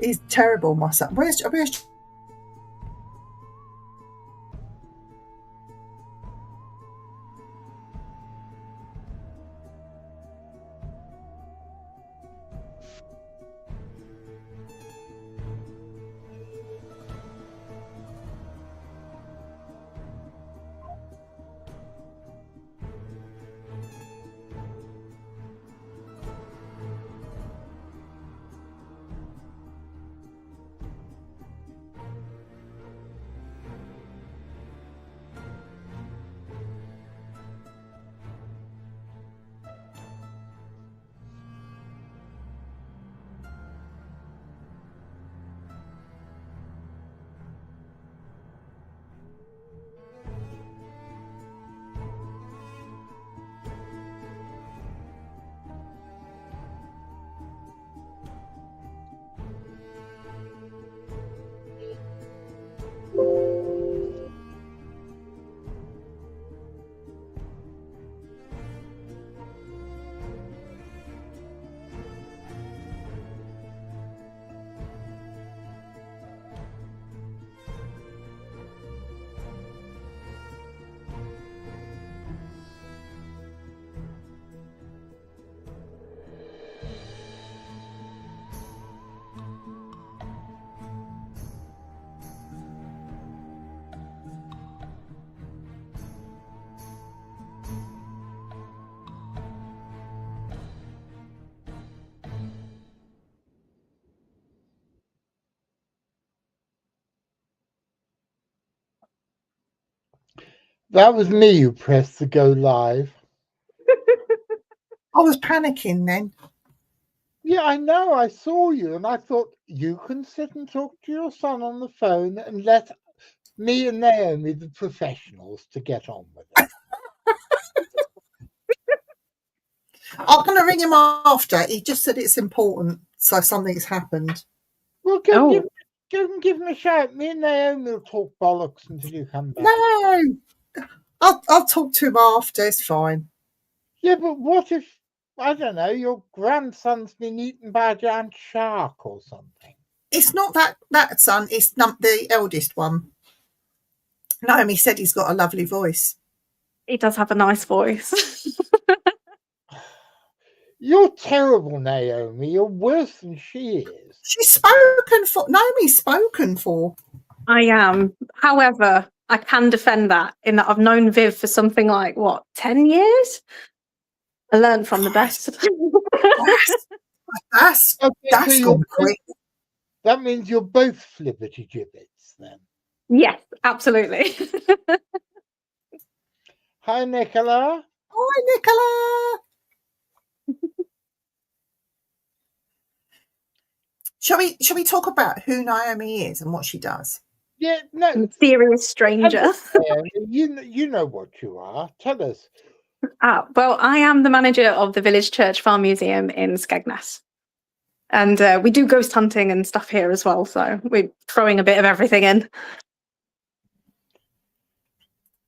He's terrible, my son. Where's That was me who pressed the go live. I was panicking then. Yeah, I know. I saw you, and I thought you can sit and talk to your son on the phone and let me and Naomi, the professionals, to get on with it. I'm going to ring him after. He just said it's important, so something's happened. Well, go and give him a shout. Me and Naomi will talk bollocks until you come back. No, I'll talk to him after. It's fine. Yeah, but what if, I don't know, your grandson's been eaten by a giant shark or something? It's not that son. It's the eldest one. Naomi said he's got a lovely voice. He does have a nice voice. You're terrible, Naomi. You're worse than she is. She's spoken for. Naomi's spoken for. I am. However, I can defend that in that I've known Viv for something like, 10 years? I learned from the best. That's gone quick. That means you're both flippity gibbets then. Yes, absolutely. Hi, Nicola. Hi, Nicola. Shall we talk about who Naomi is and what she does? Yeah, no. Mysterious stranger. You know what you are. Tell us. Well, I am the manager of the Village Church Farm Museum in Skegness. And we do ghost hunting and stuff here as well, so we're throwing a bit of everything in.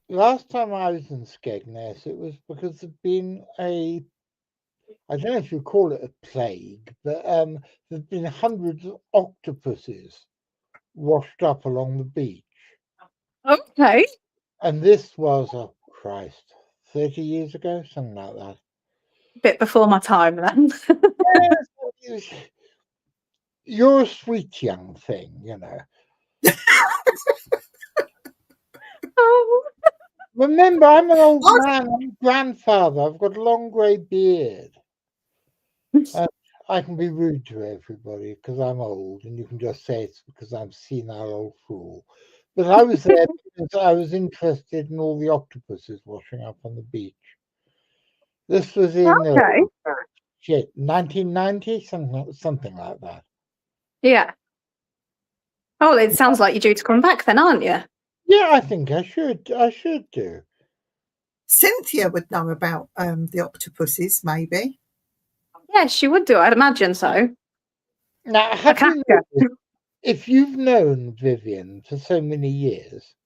Last time I was in Skegness, it was because there'd been I don't know if you call it a plague, but there'd been hundreds of octopuses washed up along the beach. Okay. And this was, 30 years ago, something like that. A bit before my time then. Yes, you're a sweet young thing, you know. Oh. Remember, I'm an old man. I'm a grandfather. I've got a long grey beard. I can be rude to everybody because I'm old, and you can just say it's because I'm senile old fool. But I was there because I was interested in all the octopuses washing up on the beach. This was in 1990, something like that. Yeah. Oh, it sounds like you're due to come back then, aren't you? Yeah, I think I should do. Cynthia would know about the octopuses, maybe. Yes, she would do. I'd imagine so. Now, if you've known Vivian for so many years,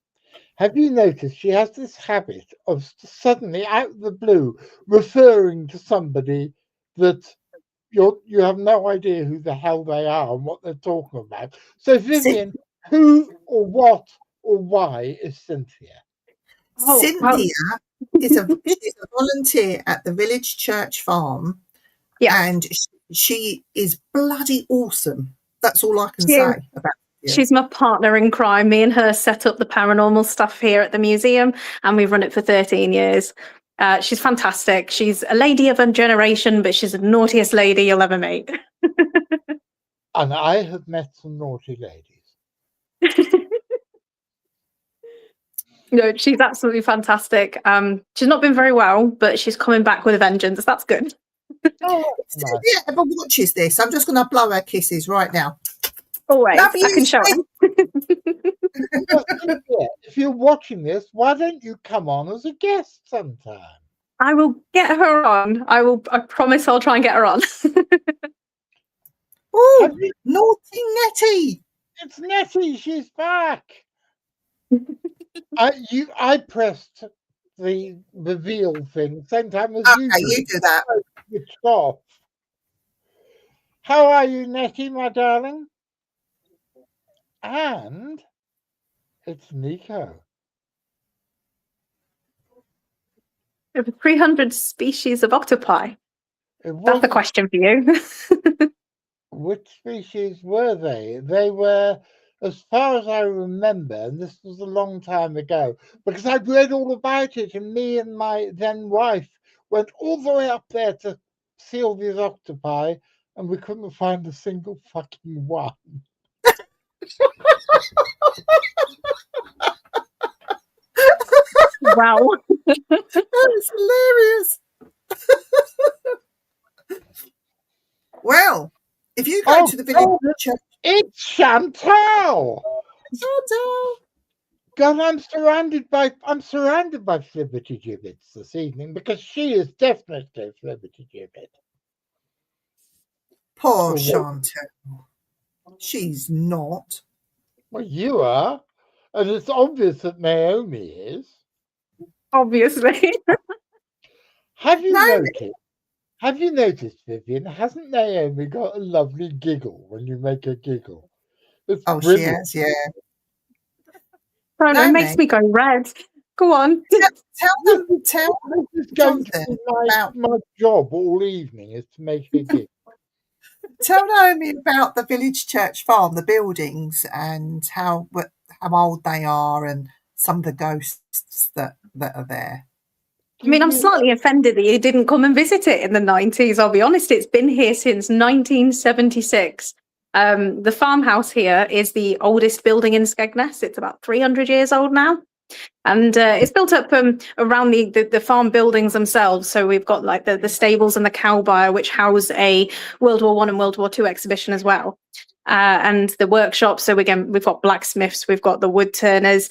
have you noticed she has this habit of suddenly, out of the blue, referring to somebody that you have no idea who the hell they are and what they're talking about. So, Vivian, who or what or why is Cynthia? Oh, well, Cynthia she's a volunteer at the village church farm, yeah, and she is bloody awesome. That's all I can she, say about you. she's my partner in crime. Me and her set up the paranormal stuff here at the museum, and we've run it for 13 years. She's fantastic. She's a lady of a generation, but she's the naughtiest lady you'll ever meet. And I have met some naughty ladies. No, she's absolutely fantastic. She's not been very well, but she's coming back with a vengeance. That's good. Oh, If nice. Cynthia ever watches this, I'm just going to blow her kisses right now. Always, Love you, I can show her. Well, Cynthia, if you're watching this, why don't you come on as a guest sometime? I will get her on. I promise I'll try and get her on. Oh, naughty Nettie! It's Nettie. She's back. I pressed the reveal thing same time as you. Okay, you do that. It's off. How are you, Nettie, my darling? And it's Nico. Over 300 species of octopi. That's the question for you. Which species were they? They were, as far as I remember, and this was a long time ago, because I'd read all about it, and me and my then wife went all the way up there to see all these octopi, and we couldn't find a single fucking one. Wow. That's hilarious. Well, if you go to the village church, it's Chantal. Chantal. God, I'm surrounded by Flibbity Gibbets this evening because she is definitely a Flibbity Gibbet. Poor Chantal. She's not. Well, you are, and it's obvious that Naomi is. Obviously. Have you noticed, Vivian? Hasn't Naomi got a lovely giggle when you make her giggle? It's brilliant. She has, yeah. It makes me go red. Go on. Tell Jonathan about my job all evening is to make her giggle. Tell Naomi about the village church farm, the buildings, and how old they are, and some of the ghosts that are there. I mean, I'm slightly offended that you didn't come and visit it in the 90s. I'll be honest, it's been here since 1976. The farmhouse here is the oldest building in Skegness. It's about 300 years old now. And it's built up around the farm buildings themselves. So we've got like the stables and the cow byre, which house a World War I and World War II exhibition as well. And the workshop. So again, we've got blacksmiths, we've got the wood turners,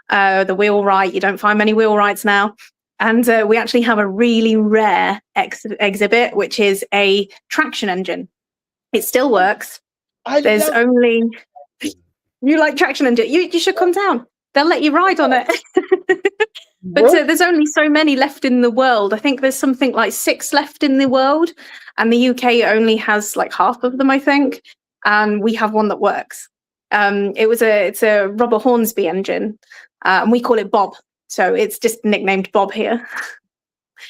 the wheelwright. You don't find many wheelwrights now. And we actually have a really rare exhibit, which is a traction engine. It still works. You like traction engine. You should come down. They'll let you ride on it. But there's only so many left in the world. I think there's something like 6 left in the world. And the UK only has like half of them, I think. And we have one that works. It's a Robert Hornsby engine. And we call it Bob. So it's just nicknamed Bob here.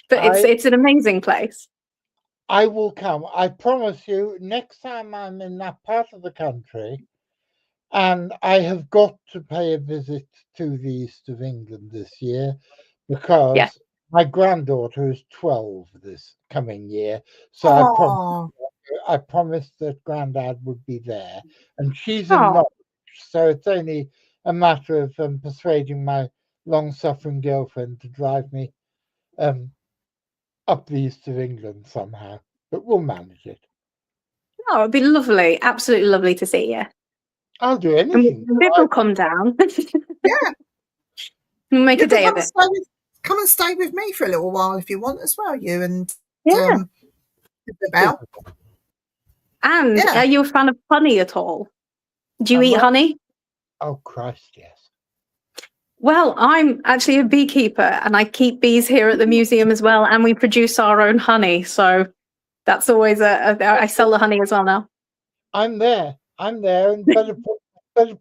But it's an amazing place. I will come. I promise you, next time I'm in that part of the country, and I have got to pay a visit to the east of England this year because my granddaughter is 12 this coming year. So I promised that Grandad would be there. And she's in Norwich, so it's only a matter of persuading my long-suffering girlfriend to drive me up the east of England somehow, but we'll manage it. Oh, it'd be lovely, absolutely lovely to see you. I'll do anything. We'll come down. Yeah, we'll make a day of it. Come and stay with me for a little while if you want as well. You and about. And are you a fan of honey at all? Do you eat honey? Oh Christ, yes. Well, I'm actually a beekeeper and I keep bees here at the museum as well, and we produce our own honey. So That's always I sell the honey as well now. I'm there, and better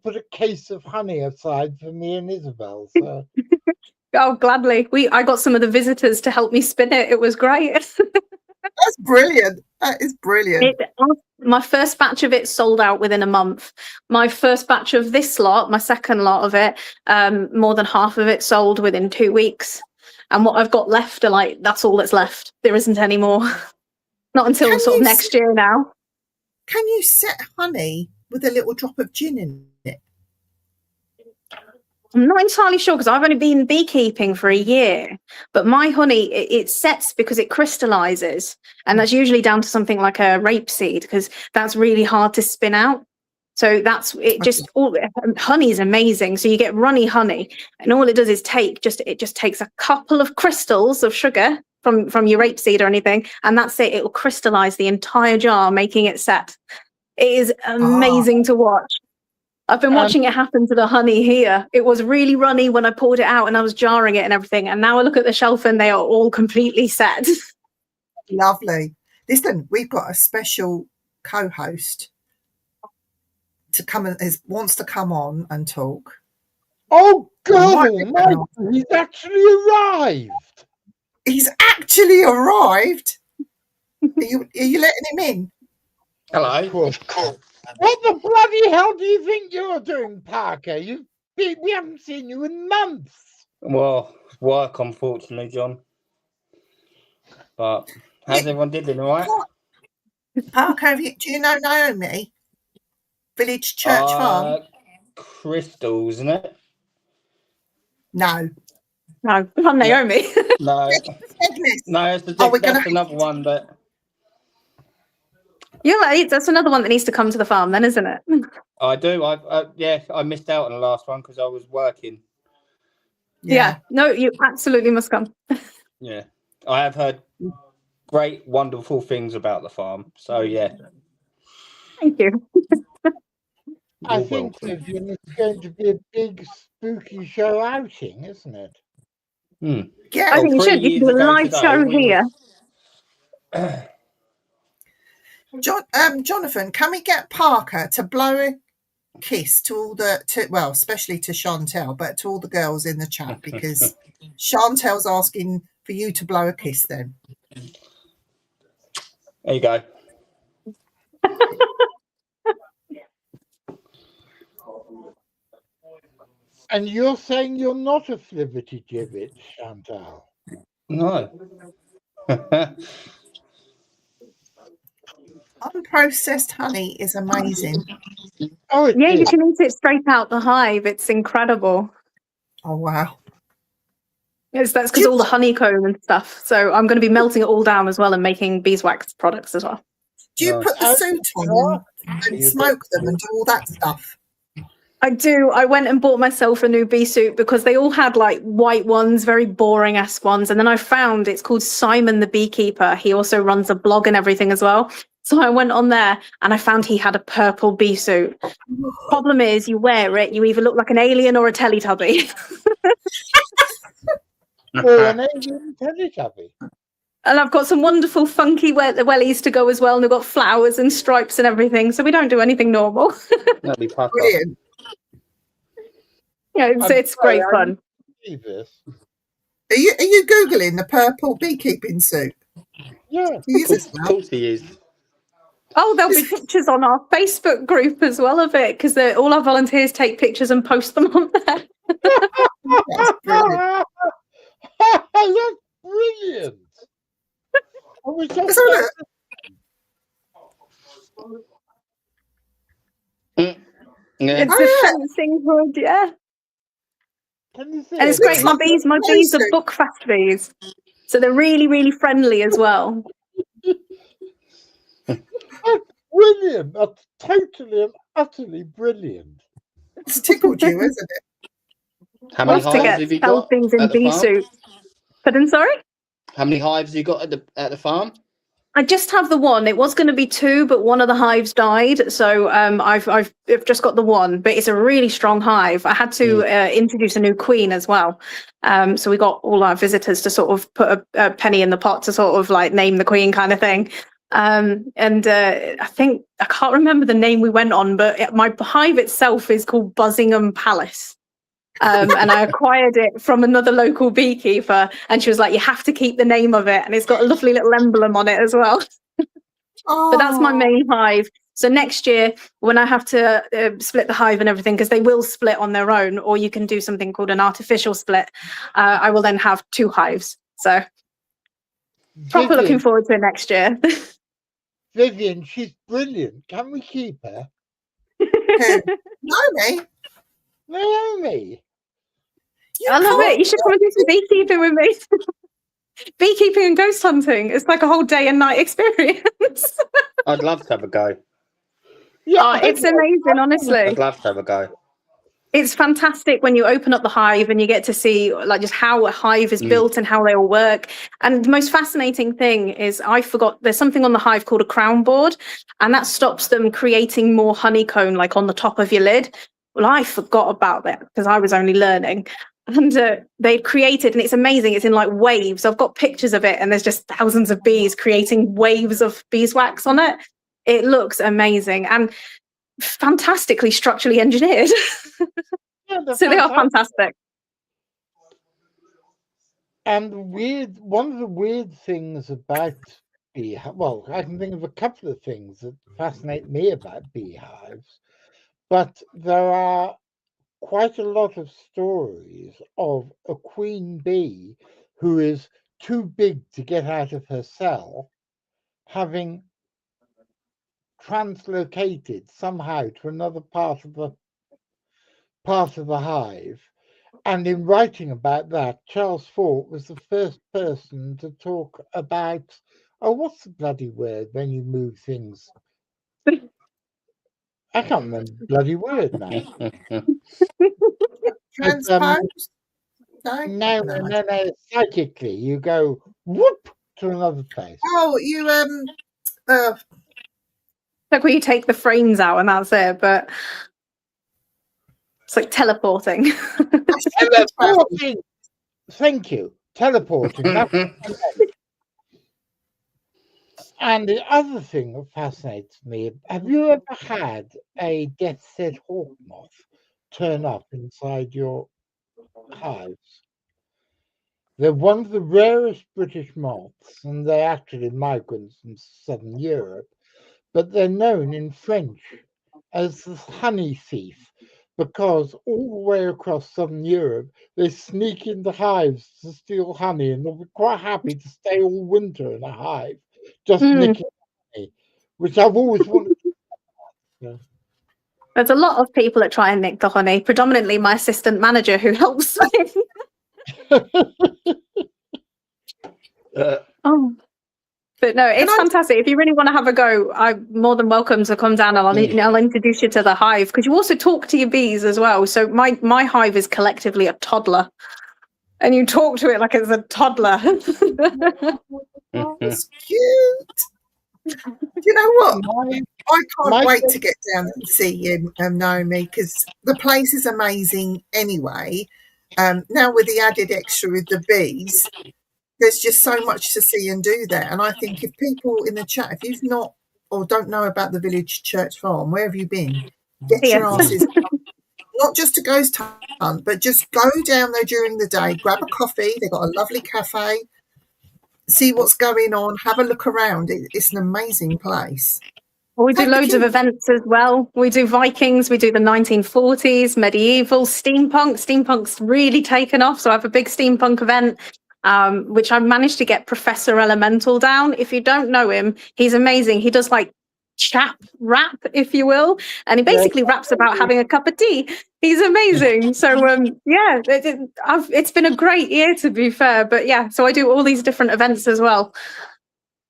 put a case of honey aside for me and Isabel. So. Oh, gladly. I got some of the visitors to help me spin it. It was great. That's brilliant. That is brilliant. My first batch of it sold out within a month. My first batch of this lot, my second lot of it, more than half of it sold within 2 weeks. And what I've got left are like, that's all that's left. There isn't any more. Not until sort of next year now. Can you set honey with a little drop of gin in it? I'm not entirely sure because I've only been beekeeping for a year, but my honey, it sets because it crystallizes. And that's usually down to something like a rapeseed because that's really hard to spin out. So that's it. Honey is amazing. So you get runny honey and all it does is it just takes a couple of crystals of sugar from your rapeseed or anything. And that's it. It will crystallize the entire jar, making it set. It is amazing to watch. I've been watching it happen to the honey here. It was really runny when I poured it out and I was jarring it and everything. And now I look at the shelf and they are all completely set. Lovely. Listen, we've got a special co-host to come and wants to come on and talk. Oh, God, he's actually arrived. He's actually arrived. Are you letting him in? Hello. Cool. What the bloody hell do you think you're doing, Parker? We haven't seen you in months. Well, work, unfortunately, John. But how's everyone doing, all right? Parker, do you know Naomi? Village Church Farm? Crystals, isn't it? No. No, I'm Naomi. No. No, that's another one, but... Yeah, that's another one that needs to come to the farm then, isn't it? I do. I missed out on the last one because I was working. Yeah. No, you absolutely must come. Yeah. I have heard great, wonderful things about the farm. So, yeah. Thank you. I think it's going to be a big spooky show outing, isn't it? Yeah. I think you should. You can do a live show here. Jonathan, can we get Parker to blow a kiss to all especially to Chantel, but to all the girls in the chat because Chantel's asking for you to blow a kiss then. There you go. And you're saying you're not a flibbity gibbet, Chantal? No. Unprocessed honey is amazing. Oh, yeah, you can eat it straight out the hive. It's incredible. Oh, wow. That's because all the honeycomb and stuff. So I'm going to be melting it all down as well and making beeswax products as well. Do you put the suit on and smoke them and do all that stuff? I do. I went and bought myself a new bee suit because they all had like white ones, very boring-esque ones. And then I found it's called Simon the Beekeeper. He also runs a blog and everything as well. So I went on there and I found he had a purple bee suit. Problem is, you wear it, you either look like an alien or a Teletubby. Or an alien Teletubby. And I've got some wonderful funky wellies to go as well. And they've got flowers and stripes and everything. So we don't do anything normal. That'd be brilliant. Yeah, it's great fun. Are you Googling the purple beekeeping suit? Yeah. Of course he is. Oh, there'll be pictures on our Facebook group as well of it because all our volunteers take pictures and post them on there. That's brilliant. That's brilliant. It's a fencing hood, yeah. Can you see and it's great. My bees are buckfast bees. So they're really, really friendly as well. Brilliant. That's totally and utterly brilliant. It's tickled you, isn't it? How many hives have you got things in at the bee farm? suit. Pardon, sorry? How many hives have you got at the farm? I just have the one. It was going to be 2, but one of the hives died. So I've just got the one, but it's a really strong hive. I had to introduce a new queen as well. So we got all our visitors to sort of put a penny in the pot to sort of like name the queen kind of thing. I think I can't remember the name we went on, but my hive itself is called Buzzingham Palace. And I acquired it from another local beekeeper, and she was like, "You have to keep the name of it," and it's got a lovely little emblem on it as well. But that's my main hive. So next year, when I have to split the hive and everything, because they will split on their own, or you can do something called an artificial split, I will then have 2 hives. So proper looking forward to it next year. Vivian, she's brilliant. Can we keep her? Naomi? Naomi. I love it. You should come and do some beekeeping with me. Beekeeping and ghost hunting. It's like a whole day and night experience. I'd love to have a go. Yeah, it's amazing, honestly. I'd love to have a go. It's fantastic when you open up the hive and you get to see like just how a hive is built and how they all work. And the most fascinating thing is there's something on the hive called a crown board, and that stops them creating more honeycomb like on the top of your lid. Well, I forgot about that because I was only learning. And they've created, and it's amazing. It's in like waves. I've got pictures of it, and there's just thousands of bees creating waves of beeswax on it. It looks amazing and fantastically structurally engineered. Yeah, so they are fantastic. And one of the weird things about well, I can think of a couple of things that fascinate me about beehives, but there are quite a lot of stories of a queen bee who is too big to get out of her cell, having translocated somehow to another part of the hive. And in writing about that, Charles Fort was the first person to talk about, what's the bloody word when you move things? I can't remember the bloody word now. Transpose? No. Psychically, you go whoop to another place. Oh, you like where you take the frames out and that's it, but it's like teleporting. Teleporting. Thank you. Teleporting. And the other thing that fascinates me, have you ever had a death's-head hawk moth turn up inside your hives? They're one of the rarest British moths, and they're actually migrants from southern Europe, but they're known in French as the honey thief because all the way across southern Europe, they sneak into hives to steal honey, and they'll be quite happy to stay all winter in a hive, just nicking honey, which I've always wanted to do. There's a lot of people that try and nick the honey, predominantly my assistant manager who helps me. But no, it's fantastic. If you really want to have a go, I'm more than welcome to come down and I'll introduce you to the hive, because you also talk to your bees as well. So my hive is collectively a toddler, and you talk to it like it's a toddler. It's cute. You know what? I can't wait to get down and see you, Naomi, because the place is amazing anyway. Now with the added extra with the bees, there's just so much to see and do there. And I think if people in the chat, if you've not or don't know about the Village Church Farm, where have you been? Get your asses, not just to ghost hunt, but just go down there during the day, grab a coffee. They've got a lovely cafe, see what's going on, have a look around. It's an amazing place. Well, we do loads of events as well. We do Vikings, we do the 1940s, medieval, steampunk. Steampunk's really taken off. So I have a big steampunk event, which I managed to get Professor Elemental down. If you don't know him, he's amazing. He does like chap rap, if you will. And he basically raps about having a cup of tea. He's amazing. So yeah, it's been a great year, to be fair. But yeah, so I do all these different events as well.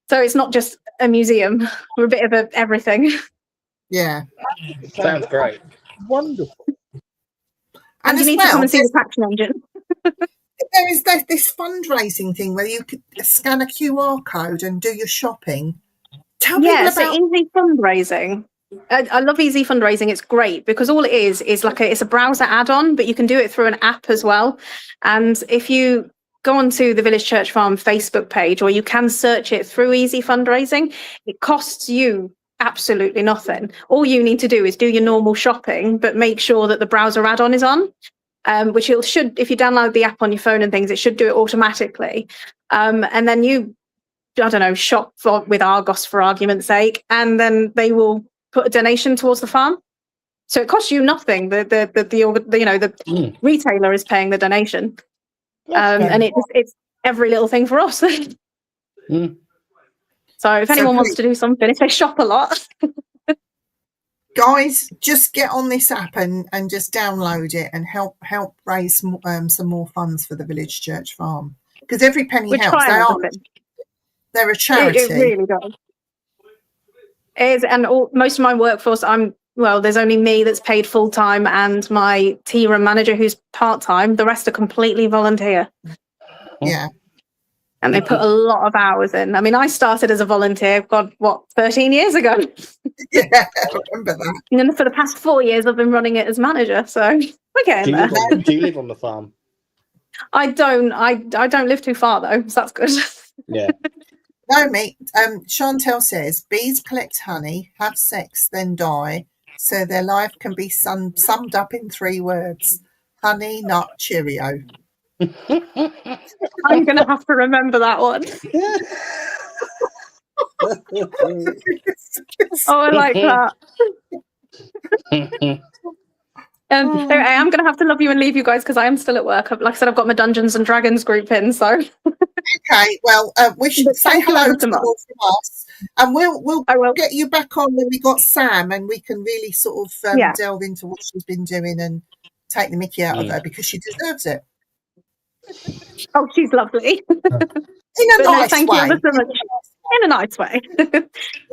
So it's not just a museum. We're a bit of everything. Yeah. Sounds great. Wonderful. And you need to come and see the traction engine. There is this fundraising thing where you could scan a QR code and do your shopping. Tell people about... so easy fundraising. I love easy fundraising. It's great because all it is like it's a browser add-on, but you can do it through an app as well. And if you go onto the Village Church Farm Facebook page, or you can search it through Easy Fundraising. It costs you absolutely nothing. All you need to do is do your normal shopping, but make sure that the browser add-on is on, which it should, if you download the app on your phone and things, it should do it automatically. And then you, I don't know, shop with Argos for argument's sake, and then they will put a donation towards the farm. So it costs you nothing. The retailer is paying the donation, and it's every little thing for us. So if anyone wants to do something, if they shop a lot, guys, just get on this app and just download it and help raise some more funds for the Village Church Farm, because every penny helps. They're a charity. It really does. Most of my workforce, there's only me that's paid full time and my tea room manager who's part time. The rest are completely volunteer. Yeah. And they put a lot of hours in. I mean, I started as a volunteer, 13 years ago? Yeah, I remember that. And then for the past 4 years, I've been running it as manager. So we're getting there. Do you live on the farm? I don't live too far, though, so that's good. Yeah. No, mate. Chantel says, bees collect honey, have sex, then die, so their life can be summed up in 3 words. Honey, nut, Cheerio. I'm going to have to remember that one. Oh, I like that. Anyway, I'm going to have to love you and leave you guys because I am still at work. Like I said, I've got my Dungeons and Dragons group in, so... Okay, well, we should say hello to them all from us, and we'll get you back on when we got Sam, and we can really sort of delve into what she's been doing and take the mickey out of her, because she deserves it. Oh, she's lovely. In a nice thank way. You ever so much. In a nice way.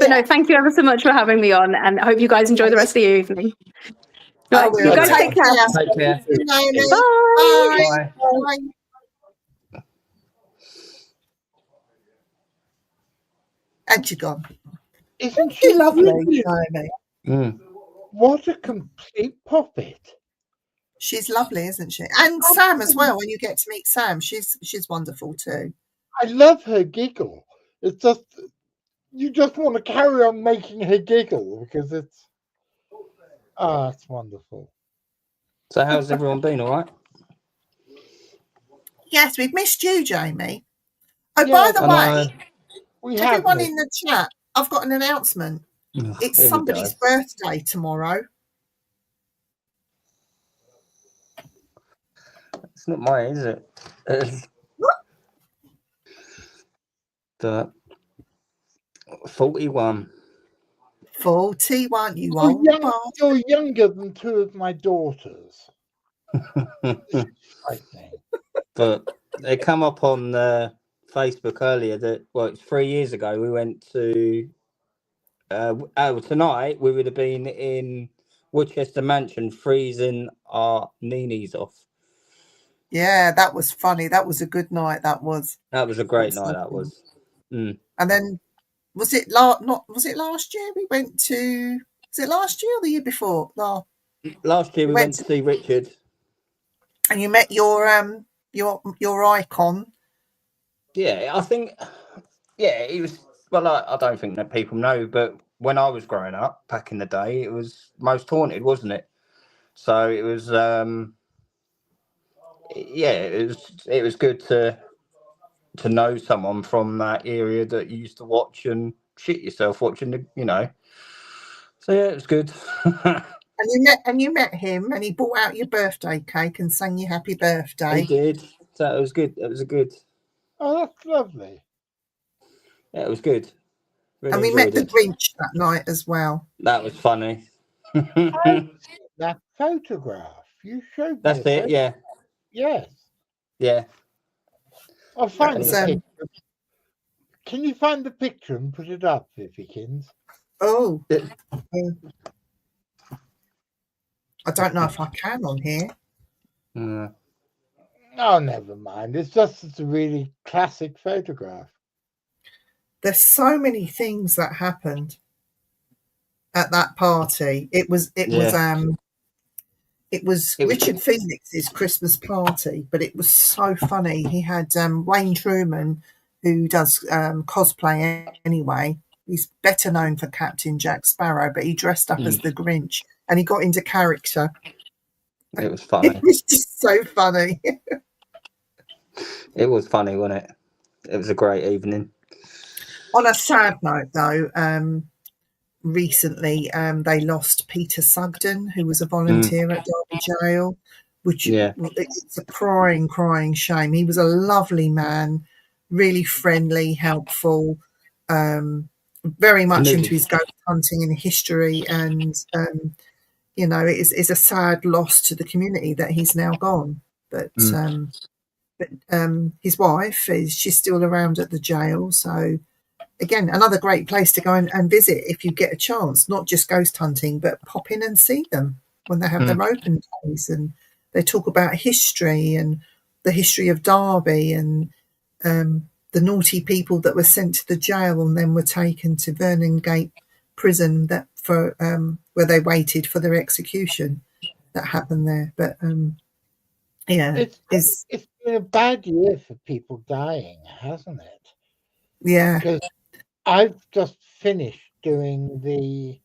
No, thank you ever so much for having me on, and I hope you guys enjoy the rest of your evening. Right, you guys take care. Take care. Bye. Bye. Bye. And you're gone. Isn't she lovely? What a complete poppet. She's lovely, isn't she? And Sam as well. When you get to meet Sam, she's wonderful too. I love her giggle. It's just, you just want to carry on making her giggle because it's wonderful. So how's everyone been? All right? Yes, we've missed you, Jamie. Oh, by the way, everyone in the chat, I've got an announcement. It's somebody's birthday tomorrow. It's not mine, is it? The 41. 41, you old bastard. You're younger than 2 of my daughters. I think. But they come up on Facebook earlier that, it's 3 years ago, we went to, tonight we would have been in Woodchester Mansion freezing our neenies off. Yeah, that was funny. That was a good night. That was a great night. That was. And then was it last year we went to? Was it last year or the year before? No. Last year we went to see Richard. And you met your icon. Yeah, I think. Yeah, he was. Well, I don't think that people know, but when I was growing up back in the day, it was Most Haunted, wasn't it? So it was. It was good to know someone from that area that you used to watch and shit yourself watching the. So yeah, it was good. And you met him, and he brought out your birthday cake and sang you happy birthday. He did. So it was good. It was a good. Oh, that's lovely. Yeah, it was good. Really, and we met the Grinch that night as well. That was funny. That photograph you showed me. That's it. Yeah. Yes. Yeah. I'll find the picture. Can you find the picture and put it up, Vivikins? Oh. I don't know if I can on here. Oh, never mind. It's a really classic photograph. There's so many things that happened at that party. It was It was Richard Phoenix's Christmas party, but it was so funny. He had Wayne Truman, who does cosplay anyway. He's better known for Captain Jack Sparrow, but he dressed up as the Grinch and he got into character. It was funny. It was just so funny. It was funny, wasn't it? It was a great evening. On a sad note, though, recently they lost Peter Sugden, who was a volunteer at Derby Jail, which it's a crying shame. He was a lovely man, really friendly, helpful, very much into his ghost hunting and history, and it's a sad loss to the community that he's now gone. But his wife she's still around at the jail, so again, another great place to go and visit if you get a chance, not just ghost hunting, but pop in and see them when they have their open days. And they talk about history and the history of Derby and the naughty people that were sent to the jail and then were taken to Vernon Gate prison where they waited for their execution that happened there. But it's been a bad year for people dying, hasn't it? Yeah. Because I've just finished doing the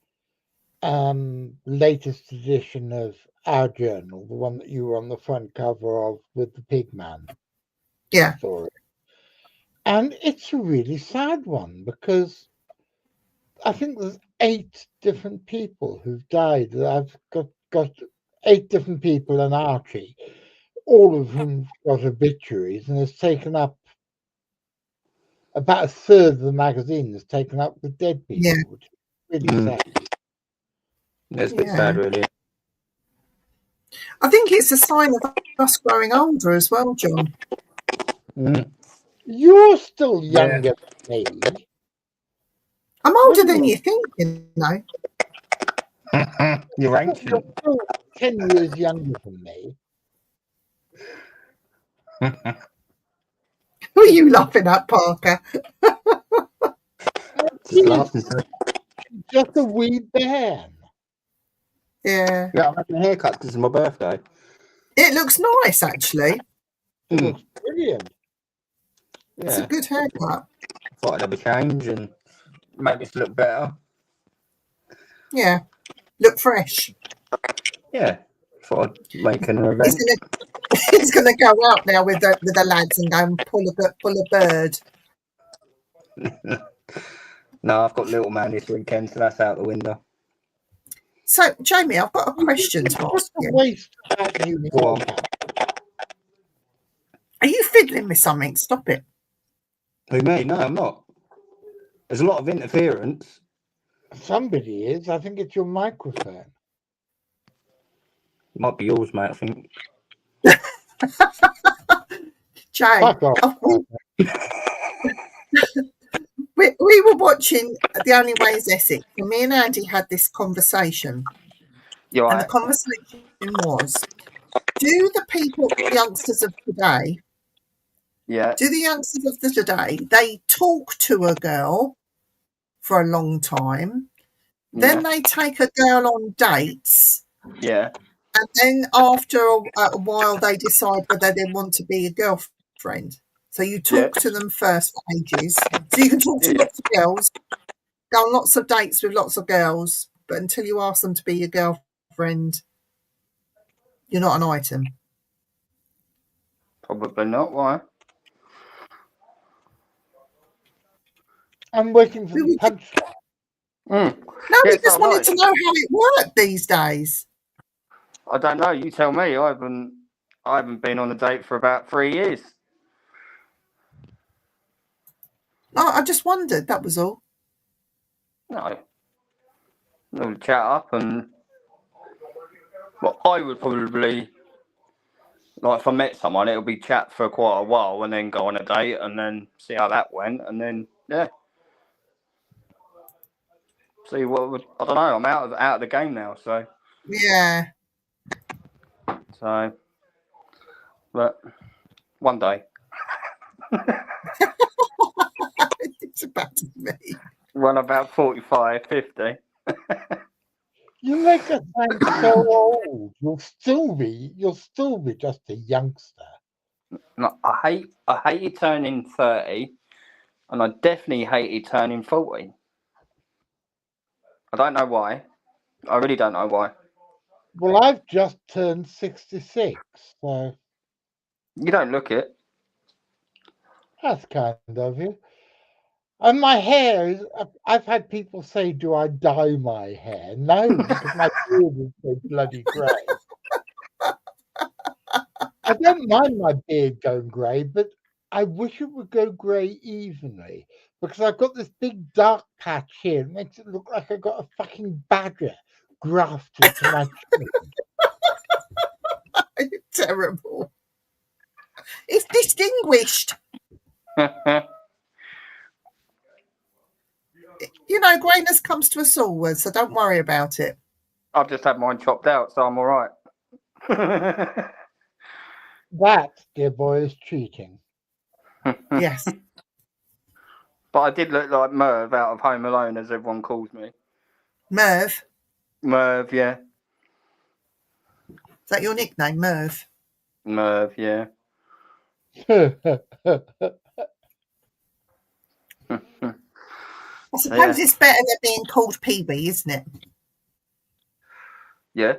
latest edition of our journal, the one that you were on the front cover of with the Pigman story. And it's a really sad one because I think there's 8 different people who've died. I've got 8 different people and Archie, all of whom got obituaries, and it's taken up about a third of the magazine is taken up with dead people, which is really sad. It's a bit sad, really. I think it's a sign of us growing older as well, John. You're still younger than me. I'm older than you think, you know. You're ancient. You're still 10 years younger than me. Who are you laughing at, Parker? Just laughing. Just a wee bairn. Yeah. Yeah, I'm having a haircut because it's my birthday. It looks nice, actually. It looks brilliant. Yeah. It's a good haircut. Thought I'd have a change and make this look better. Yeah. Look fresh. Yeah. Thought I'd make an event. He's gonna go out now with the lads and go and pull a bird. No, I've got little man this weekend, so that's out the window. So, Jamie, I've got a question to ask you. Go on. Are you fiddling with something? Stop it. Who, me? No, I'm not. There's a lot of interference. Somebody is. I think it's your microphone. It might be yours, mate, I think. Jay, we were watching The Only Way is Essex, and me and Andy had this conversation. You're right. And the conversation was, do the youngsters of today, they talk to a girl for a long time, then they take a girl on dates, and then after a while they decide whether they want to be a girlfriend. So you talk to them first for ages. So you can talk to lots of girls, go on lots of dates with lots of girls, but until you ask them to be your girlfriend, you're not an item. Probably not. Why? I'm waiting for the punchline. No, we just wanted to know how it worked these days. I don't know. You tell me. I haven't been on a date for about 3 years. No, I just wondered. That was all. No. We'll chat up and... Well, I would probably... Like, if I met someone, it'll be chat for quite a while and then go on a date and then see how that went and then, see what... I don't know. I'm out of the game now, so... Yeah. So... But... One day. It's about me. Run about 45, 50. You make us sound so old. You'll still be just a youngster. No, I hated turning 30, and I definitely hated turning 40. I don't know why. I really don't know why. Well, I've just turned 66, so You don't look it. that's kind of you. And my hair is, I've had people say, do I dye my hair? No, because my beard is so bloody grey. I don't mind my beard going grey, but I wish it would go grey evenly, because I've got this big dark patch here. It makes it look like I've got a fucking badger grafted to my chin. You're terrible. It's distinguished. You know, greyness comes to us all, so don't worry about it. I've just had mine chopped out, so I'm all right. That, dear boy, is cheating. Yes. But I did look like Merv out of Home Alone, as everyone calls me. Merv? Merv, yeah. Is that your nickname, Merv? Merv, yeah. I suppose it's better than being called Pee-wee, isn't it? Yeah.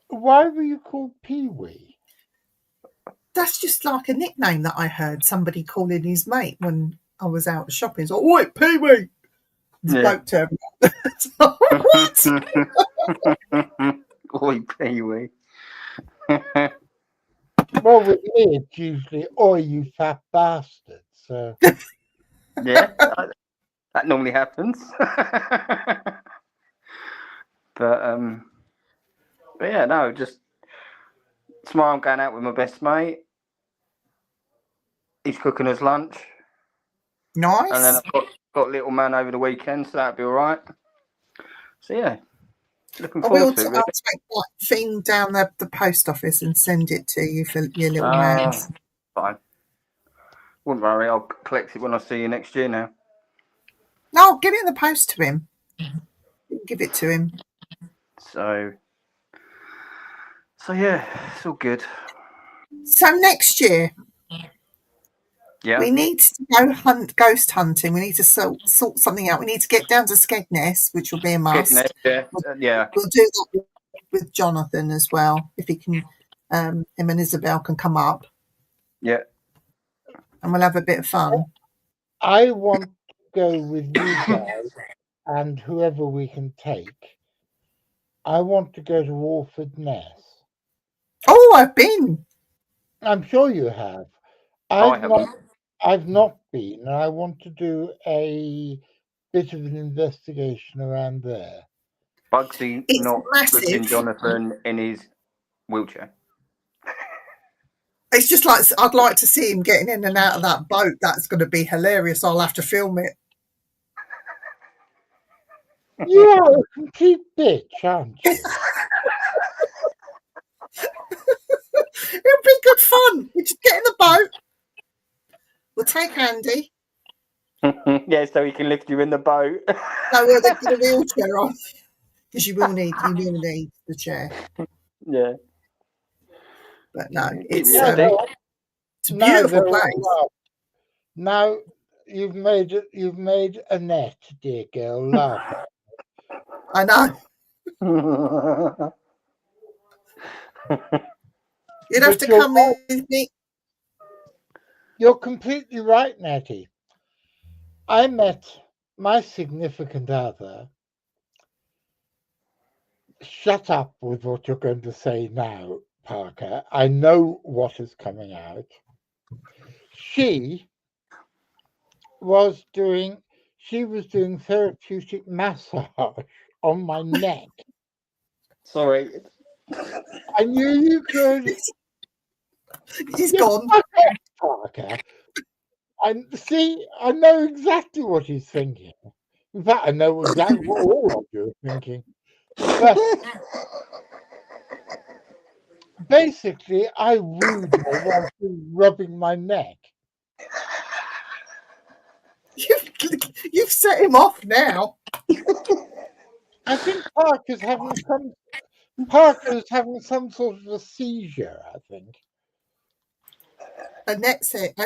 Why were you called Pee-wee? That's just like a nickname that I heard somebody calling his mate when I was out shopping. It's like, oi, Pee-wee! Bloke turned up. What? Oi, Pee-wee. Well, with me, it's usually, oi, you fat bastard. So. Yeah, that normally happens. But yeah, no, just tomorrow I'm going out with my best mate. He's cooking us lunch. Nice. And then I've got little man over the weekend, so that'll be all right. So yeah, looking forward to it. I'll take that thing down the post office and send it to you for your little man. Fine. Wouldn't worry, I'll collect it when I see you next year now. No, give it in the post to him. Give it to him. So yeah, it's all good. So next year, we need to go ghost hunting. We need to sort something out. We need to get down to Skegness, which will be a must. Yeah. We'll do that with Jonathan as well, if he can. Him and Isabel can come up. Yeah. And we'll have a bit of fun. I want to go with you guys and whoever we can take. I want to go to Walford Ness. Oh, I've been. I'm sure you have. I've not been, and I want to do a bit of an investigation around there. Bugsy not putting Jonathan in his wheelchair. It's just like, I'd like to see him getting in and out of that boat. That's going to be hilarious. I'll have to film it. You're a complete bitch, aren't you? It'll be good fun. We just get in the boat. We'll take Andy. Yeah, so he can lift you in the boat. No, we'll get the wheelchair off. Because you will need the chair. Yeah. But no, it's a beautiful place. Now you've made Annette, dear girl, laugh. I know. You'd have to come with me. You're completely right, Natty. I met my significant other. Shut up with what you're going to say now, Parker. I know what is coming out. She was doing therapeutic massage on my neck. Sorry. I knew you could. He's gone. Parker. I know exactly what he's thinking. In fact, I know exactly what all of you are thinking. But basically, I wooed her while she was rubbing my neck. You've set him off now. I think Parker's having some sort of a seizure, I think.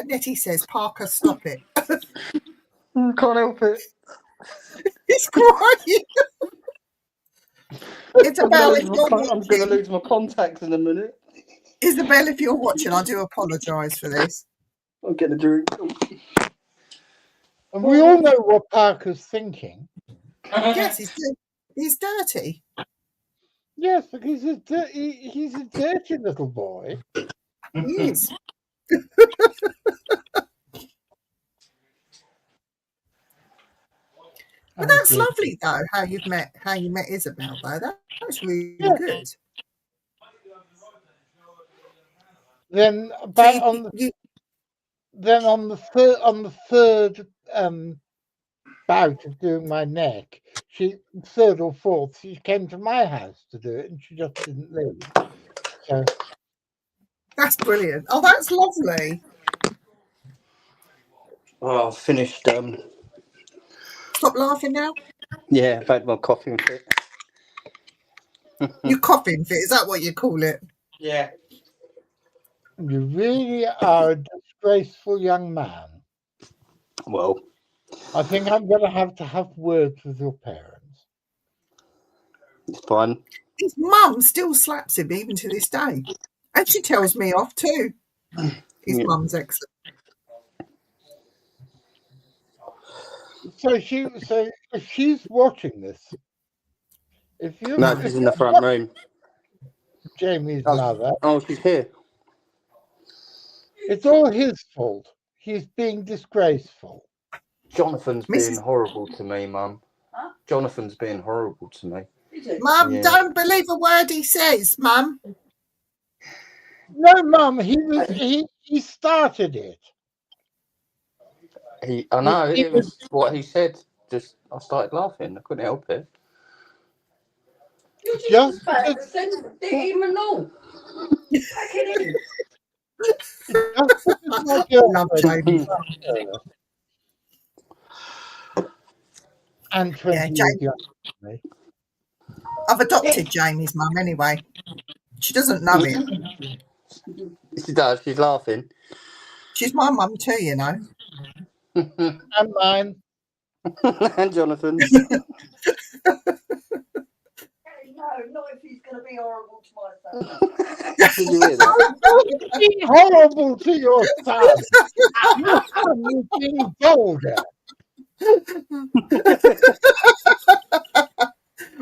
Nettie says, Parker, stop it. Can't help it. He's crying. Isabel, if you're I'm going to lose my contacts in a minute. Isabel, if you're watching, I do apologise for this. I'll get a drink. And we all know what Parker's thinking. Yes, he's dirty. Yes, because he's a dirty little boy. He is. But that's lovely, though. How you met Isabel, though. That's really good. Then, on the third bout of doing my neck, third or fourth, she came to my house to do it, and she just didn't leave. So that's brilliant. Oh, that's lovely. Oh, I've finished. Stop laughing now. Yeah, I've had my coughing fit. Your coughing fit, is that what you call it? Yeah. You really are a disgraceful young man. Well, I think I'm going to have words with your parents. it's fine. His mum still slaps him even to this day. And she tells me off too. His mum's excellent. So if she's watching this, No, she's in the front room. Jamie's mother. Oh, she's here. It's all his fault. He's being disgraceful. Jonathan's being horrible to me, Mum. Huh? Jonathan's being horrible to me. Mum, don't believe a word he says, Mum. No, Mum, he started it. I know, it was what he said. Just, I started laughing. I couldn't help it. Just didn't even know. Pack it in. And 20 years younger. I've adopted Jamie's mum anyway. She doesn't know it. She does. She's laughing. She's my mum too, you know. And mine. And Jonathan. No, not if he's going to be horrible to my son. Did you hear that? Be horrible to your son. Your son is being vulgar.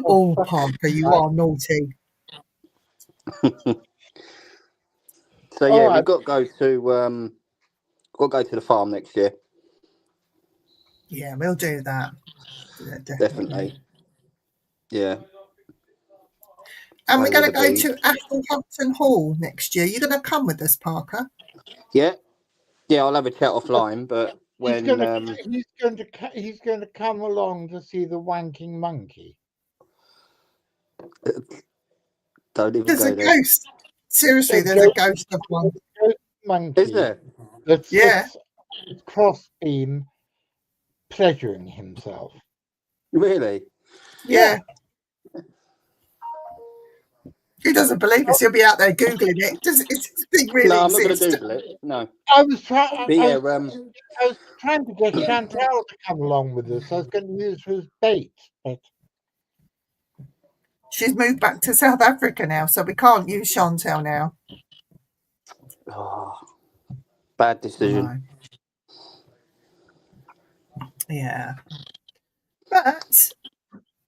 Oh, Parker, you are naughty. So yeah, we've got to go to the farm next year. Yeah, we'll do that. Yeah, definitely. Yeah. And we're going to go to Hampton Hall next year. You're going to come with us, Parker? Yeah. Yeah, I'll have a chat offline, but when he's going to come along to see the wanking monkey. Don't even there's go a there. Ghost. Seriously, there's a ghost of one. Ghost monkey. Is there? That sits crossbeam, pleasuring himself. Really? Yeah. He doesn't believe us. He'll be out there Googling it. Does it really I'm not going exist? to Google it. No. I was trying to get Chantal to come along with us. I was going to use her as bait. But she's moved back to South Africa now, so we can't use Chantal now. Oh, bad decision. Yeah. But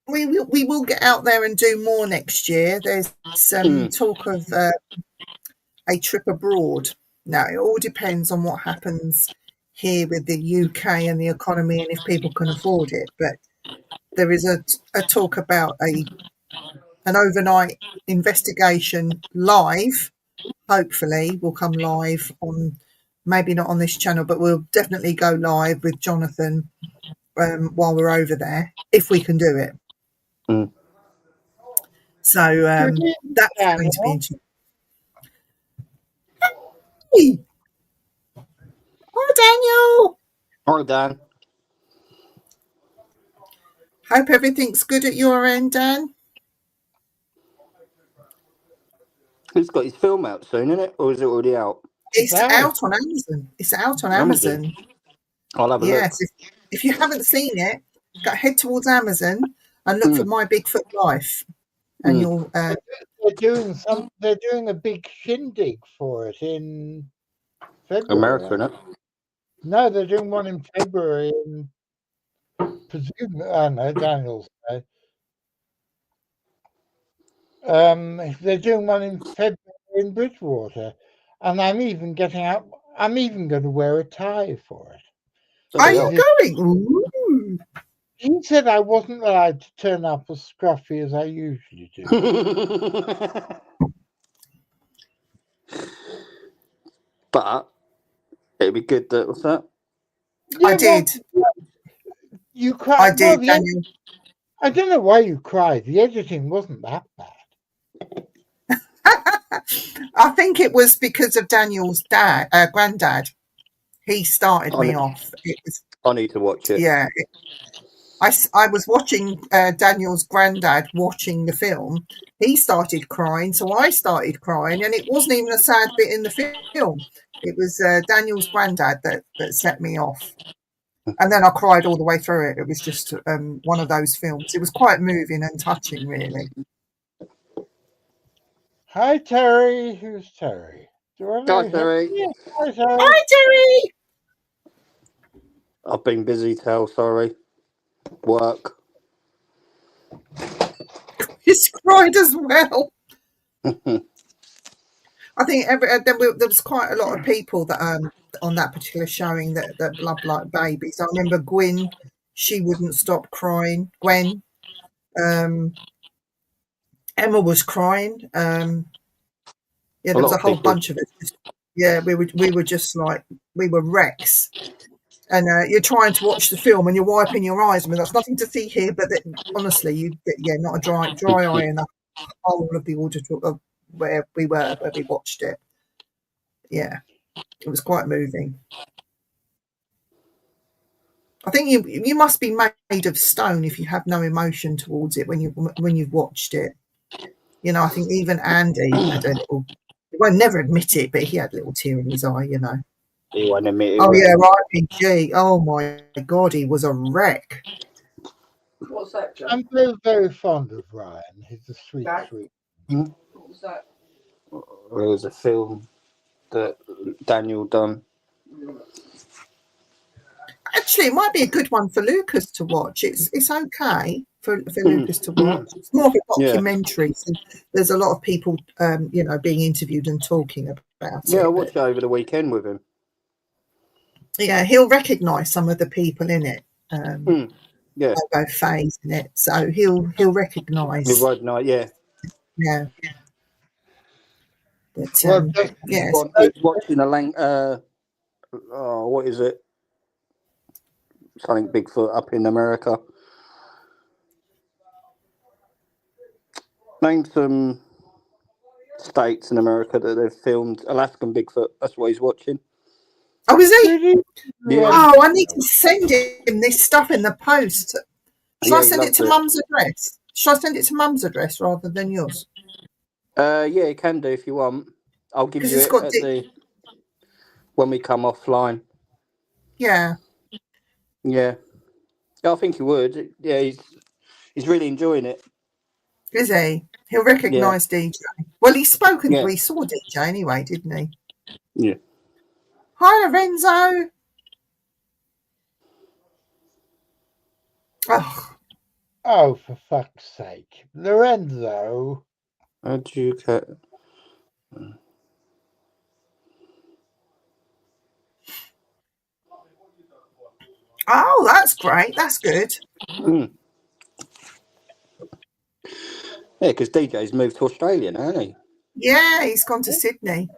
we will get out there and do more next year. There's some talk of a trip abroad. Now, it all depends on what happens here with the UK and the economy and if people can afford it. But there is a talk about an overnight investigation live. Hopefully, will come live on, maybe not on this channel, but we'll definitely go live with Jonathan while we're over there, if we can do it. So that's going to be interesting. Hey! Hi, Daniel. Hi, Dan. Hope everything's good at your end, Dan. He's got his film out soon, isn't it? Or is it already out? It's Wow. out on Amazon. It's out on Amazon. I'll have a Yes. look. If you haven't seen it, head towards Amazon and look for My Bigfoot Life, and you'll. They're doing a big shindig for it in February. America, innit? No, they're doing one in February. Presumably, I know Daniel's. They're doing one in February in Bridgewater, and I'm even going to wear a tie for it. Are you going? Ooh. He said I wasn't allowed to turn up as scruffy as I usually do. But it'd be good that. What's that? Yeah, I did. You cried. I did, Daniel. I don't know why you cried. The editing wasn't that bad. I think it was because of Daniel's granddad. He started me off. I need to watch it. Yeah. I was watching Daniel's granddad watching the film. He started crying, so I started crying, and it wasn't even a sad bit in the film. It was Daniel's granddad that set me off. And then I cried all the way through it. It was just one of those films. It was quite moving and touching, really. Hi, Terry. Who's Terry? Hi, Terry. Yeah, hi, Terry. Hi, Terry. I've been busy, sorry. Work. He's cried as well. I think there was quite a lot of people that on that particular showing that loved like babies. I remember Gwyn, she wouldn't stop crying. Gwen, Emma was crying. Yeah, there was a whole bunch of us. Yeah, we were just like, we were wrecks. And you're trying to watch the film and you're wiping your eyes. I mean, there's nothing to see here, but honestly, you get not a dry eye in the whole of the auditorium where we watched it. Yeah, it was quite moving. I think you must be made of stone if you have no emotion towards it when you've watched it. You know, I think even Andy had a little. He won't never admit it, but he had a little tear in his eye. You know. He won't admit it. Oh yeah, RPG. Oh my God, he was a wreck. What's that, John? I'm very, very fond of Ryan. He's a sweet. What was that? There was a film that Daniel done. Actually, it might be a good one for Lucas to watch. It's okay for Lucas to watch. It's more of a documentary. So there's a lot of people, being interviewed and talking about it. Yeah, I watched it over the weekend with him. Yeah, he'll recognise some of the people in it. Yeah, Logo phase in it, so he'll recognise. The Road Night, yeah. Yeah. But He's watching what is it? Something Bigfoot up in America. Name some states in America that they've filmed Alaskan Bigfoot. That's what he's watching. Oh, is he? Yeah. Oh, I need to send him this stuff in the post. Shall I send it to Mum's address? Shall I send it to Mum's address rather than yours? Yeah, you can do if you want. I'll give you it when we come offline. Yeah. Yeah. I think he would. Yeah, he's really enjoying it. Is he? He'll recognise DJ. Well, he saw DJ anyway, didn't he? Yeah. Hi, Lorenzo. Oh, for fuck's sake. Lorenzo. How'd you get... Oh, that's great. That's good. Yeah, because DJ's moved to Australia now, hasn't he? Yeah, he's gone to Sydney.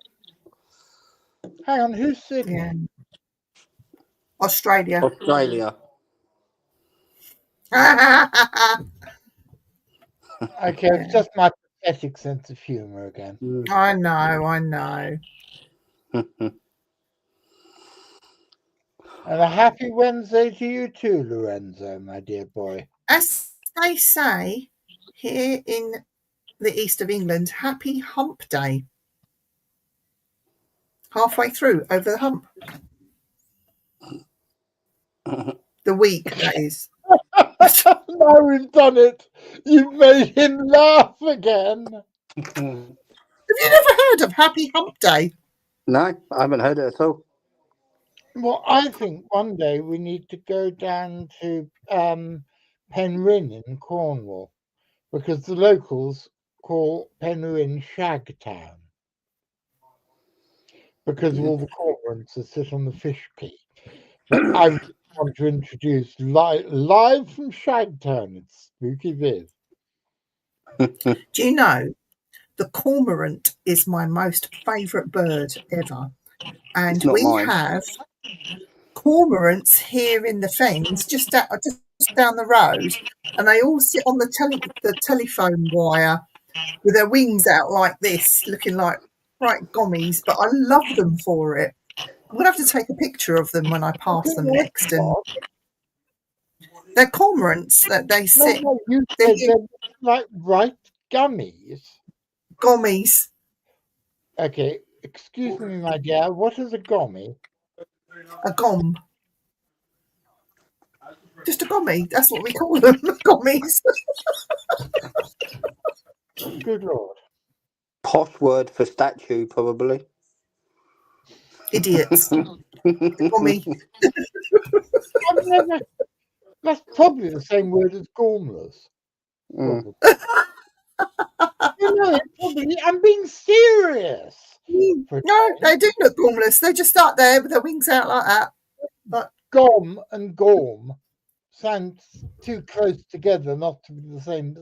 Hang on, who's Sydney? Yeah. Australia. Okay, it's just my pathetic sense of humour again. I know. And a happy Wednesday to you too, Lorenzo, my dear boy. As they say here in the east of England, happy hump day. Halfway through, over the hump. The week, that is. Now we've done it. You've made him laugh again. Have you never heard of Happy Hump Day? No, I haven't heard it at all. Well, I think one day we need to go down to Penryn in Cornwall, because the locals call Penryn Shagtown because of all the cormorants that sit on the fish quay. But I want to introduce live from Shagtown. It's Spooky Viv. Do you know the cormorant is my most favourite bird ever? And we mine. have cormorants here in the Fens, just down the road, and they all sit on the telephone wire with their wings out like this, looking like right gommies. But I love them for it. I'm gonna have to take a picture of them when I pass them next. And they're cormorants that they sit. No, you said they're like right gummies. Gommies. Okay, excuse me, my dear. What is a gommy? A gom. Just a gommy. That's what we call them. Gommies. Good Lord. Posh word for statue, probably. Idiots. Gommy. That's probably the same word as gormless. Mm. No, probably. I'm being serious. No, they do look gormless. They just start there with their wings out like that. But gom and gorm sound too close together not to be the same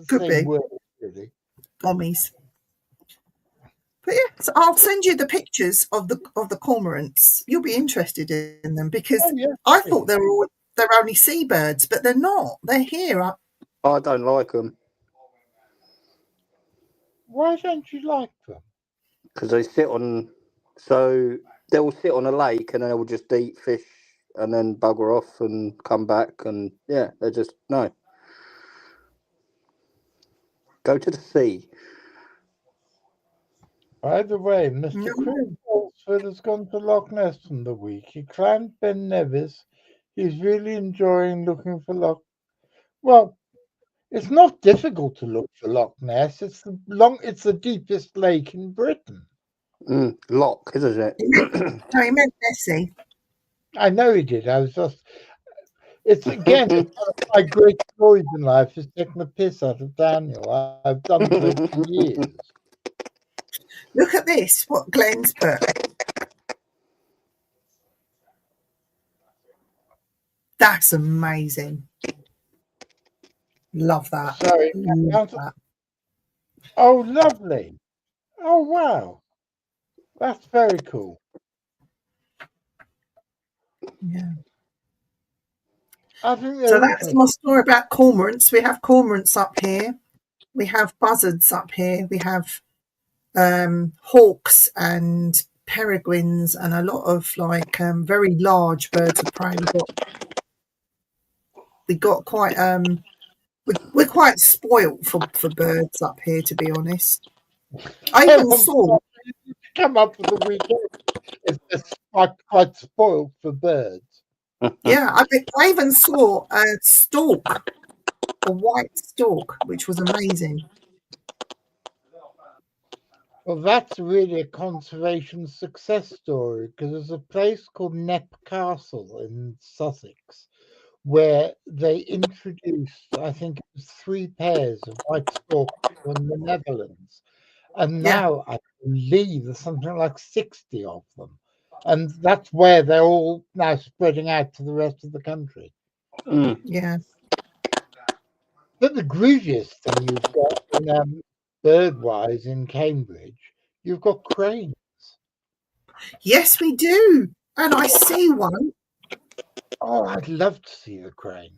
word, really. Gommies. But yeah, so I'll send you the pictures of the cormorants. You'll be interested in them because I thought they're only seabirds, but they're not. They're here. I don't like them. Why don't you like them? Because they sit on. So they'll sit on a lake and then they'll just eat fish and then bugger off and come back, and yeah, they're just no. Go to the sea. By the way, Mr. Chris Bolsford has gone to Loch Ness in the week. He climbed Ben Nevis. He's really enjoying looking for Loch. Well, it's not difficult to look for Loch Ness. It's the deepest lake in Britain. Loch, isn't it? No, he meant Nessie. I know he did. It's again one of my great stories in life is taking the piss out of Daniel. I've done so for years. Look at this, what Glenn's put. That's amazing. Love that. Sorry. Love that. Oh, lovely. Oh, wow. That's very cool. Yeah. I think so that's my story about cormorants. We have cormorants up here. We have buzzards up here. We have hawks and peregrines and a lot of very large birds of prey. We got quite we're quite spoilt for birds up here, to be honest. I even saw come up with the weekend. It's quite spoiled for birds. Yeah, I even saw a stork, a white stork, which was amazing. Well, that's really a conservation success story, because there's a place called Knepp Castle in Sussex where they introduced, I think it was 3 pairs of white storks from the Netherlands. And now I believe there's something like 60 of them. And that's where they're all now spreading out to the rest of the country. Yeah. But the grooviest thing you've got in bird-wise in Cambridge, you've got cranes. Yes, we do. And I see one. Oh, I'd love to see the cranes.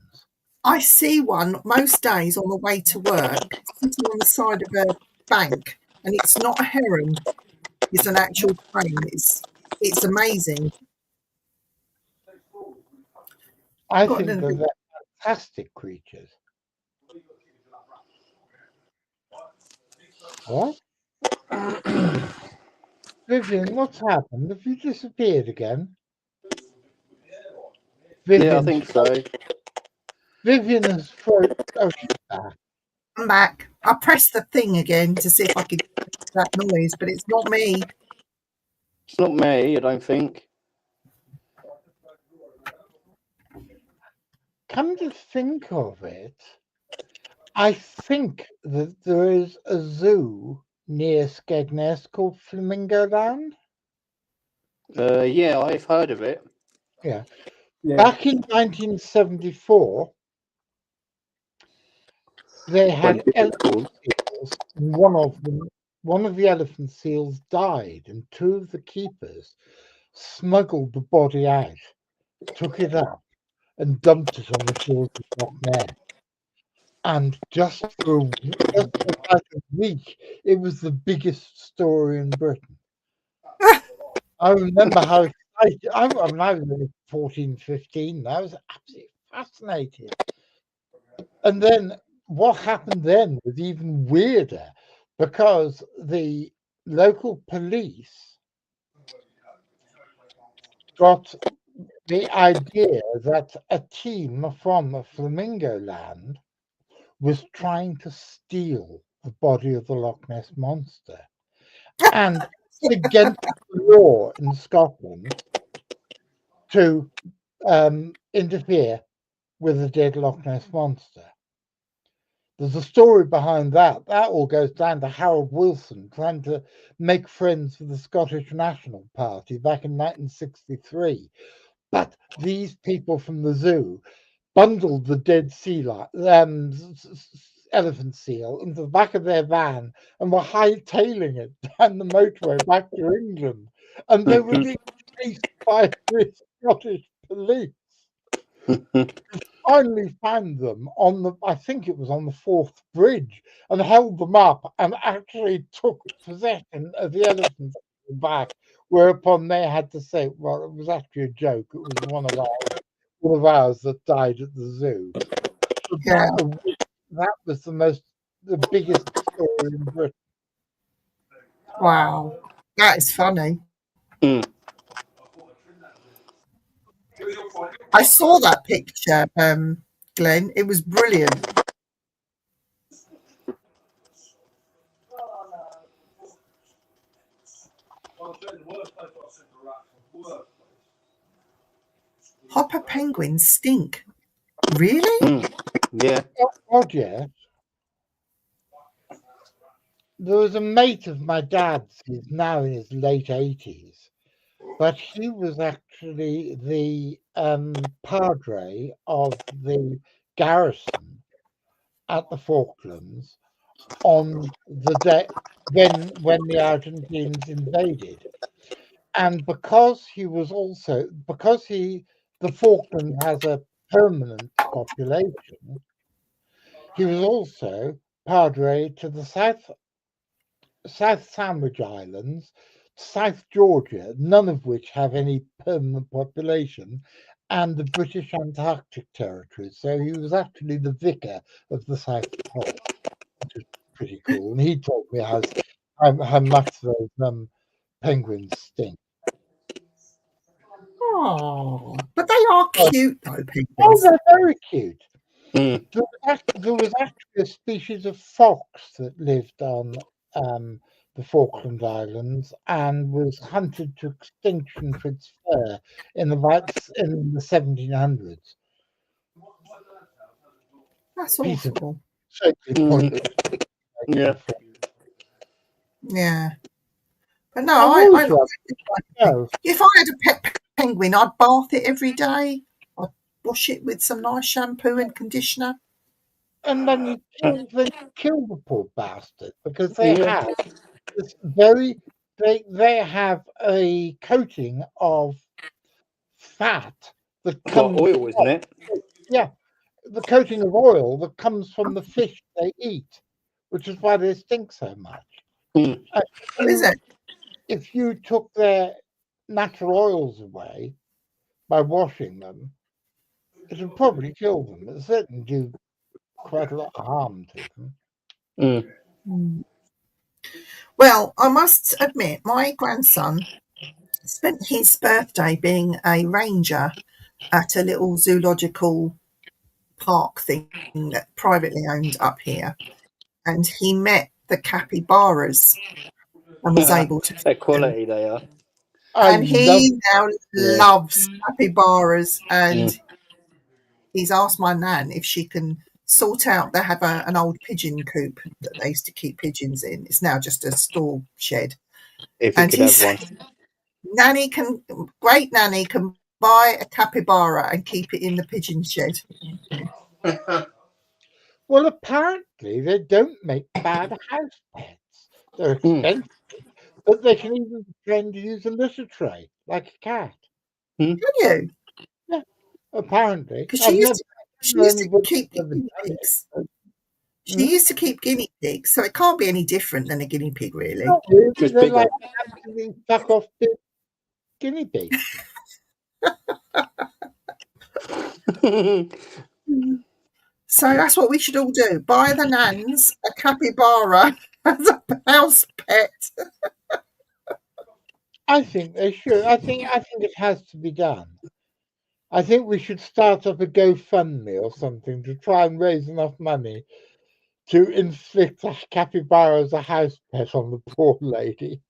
I see one most days on the way to work, sitting on the side of a bank, and it's not a heron. It's an actual crane. It's amazing. I think they're fantastic creatures. What? Vivian, what's happened? Have you disappeared again? Yeah, I think so. Vivian has thrown. Oh, she's back. I'm back. I pressed the thing again to see if I could get that noise, but it's not me. It's not me, I don't think. Come to think of it, I think that there is a zoo near Skegness called Flamingo Land. Yeah, I've heard of it. Yeah. Yeah. Back in 1974, they had elephant seals, and one of the elephant seals died, and two of the keepers smuggled the body out, took it up, and dumped it on the shores of Loch Ness. And just for about a week, it was the biggest story in Britain. I remember how excited I was only 14, 15. I was absolutely fascinated. And then what happened then was even weirder because the local police got the idea that a team from Flamingo Land was trying to steal the body of the Loch Ness Monster. And it's against the law in Scotland to interfere with the dead Loch Ness Monster. There's a story behind that. That all goes down to Harold Wilson trying to make friends with the Scottish National Party back in 1963. But these people from the zoo bundled the dead elephant seal into the back of their van and were hightailing it down the motorway back to England. And they were being chased by the Scottish police. Finally found them I think it was on the Forth Bridge, and held them up and actually took possession of the elephant back. Whereupon they had to say, well, it was actually a joke. It was one of ours that died at the zoo. Yeah. That was the biggest story in Britain. Wow. That is funny. Mm. I saw that picture, Glenn. It was brilliant. Hopper penguins stink. Really? Yeah. Oh, yeah. There was a mate of my dad's who's now in his late 80s, but he was actually the padre of the garrison at the Falklands on the day when the Argentines invaded. And because the Falklands has a permanent population, he was also padre to the South Sandwich Islands, South Georgia, none of which have any permanent population, and the British Antarctic territories. So he was actually the vicar of the South Pole, which is pretty cool. And he told me how much those penguins stink. Oh, but they are cute though, Oh, penguins. they're very cute. Mm. There was actually a species of fox that lived on the Falkland Islands and was hunted to extinction for its fur in the 1700s. That's Piece of awful. totally pointless. Yeah. Yeah. But no, I always if I had a pet penguin, I'd bath it every day. I'd wash it with some nice shampoo and conditioner. And then you kill the poor bastard because they have this they have a coating of fat that comes oil, isn't it? Yeah, the coating of oil that comes from the fish they eat, which is why they stink so much. Mm. Is it? If you took their natural oils away by washing them, it would probably kill them. It certainly do quite a lot of harm to them. Mm. Mm. Well, I must admit, my grandson spent his birthday being a ranger at a little zoological park thing that privately owned up here, and he met the capybaras and was able to Their quality they are. and he now Yeah. loves capybaras, and Mm. he's asked my nan if she can sort out. They have an old pigeon coop that they used to keep pigeons in. It's now just a store shed. If you And could he have said, one. great nanny can buy a capybara and keep it in the pigeon shed. Well, apparently they don't make bad house pets. They're expensive, but they can even be trained to use a litter tray like a cat. Can you? Yeah, apparently. Because I've she never used to anybody keep ever guinea done it. pigs. She used to keep guinea pigs, so it can't be any different than a guinea pig, really. Not really. Just They're bigger. like absolutely fuck off big guinea pigs. So that's what we should all do. Buy the nans a capybara as a house pet. I think they should. I think it has to be done. I think we should start up a GoFundMe or something to try and raise enough money to inflict a capybara as a house pet on the poor lady.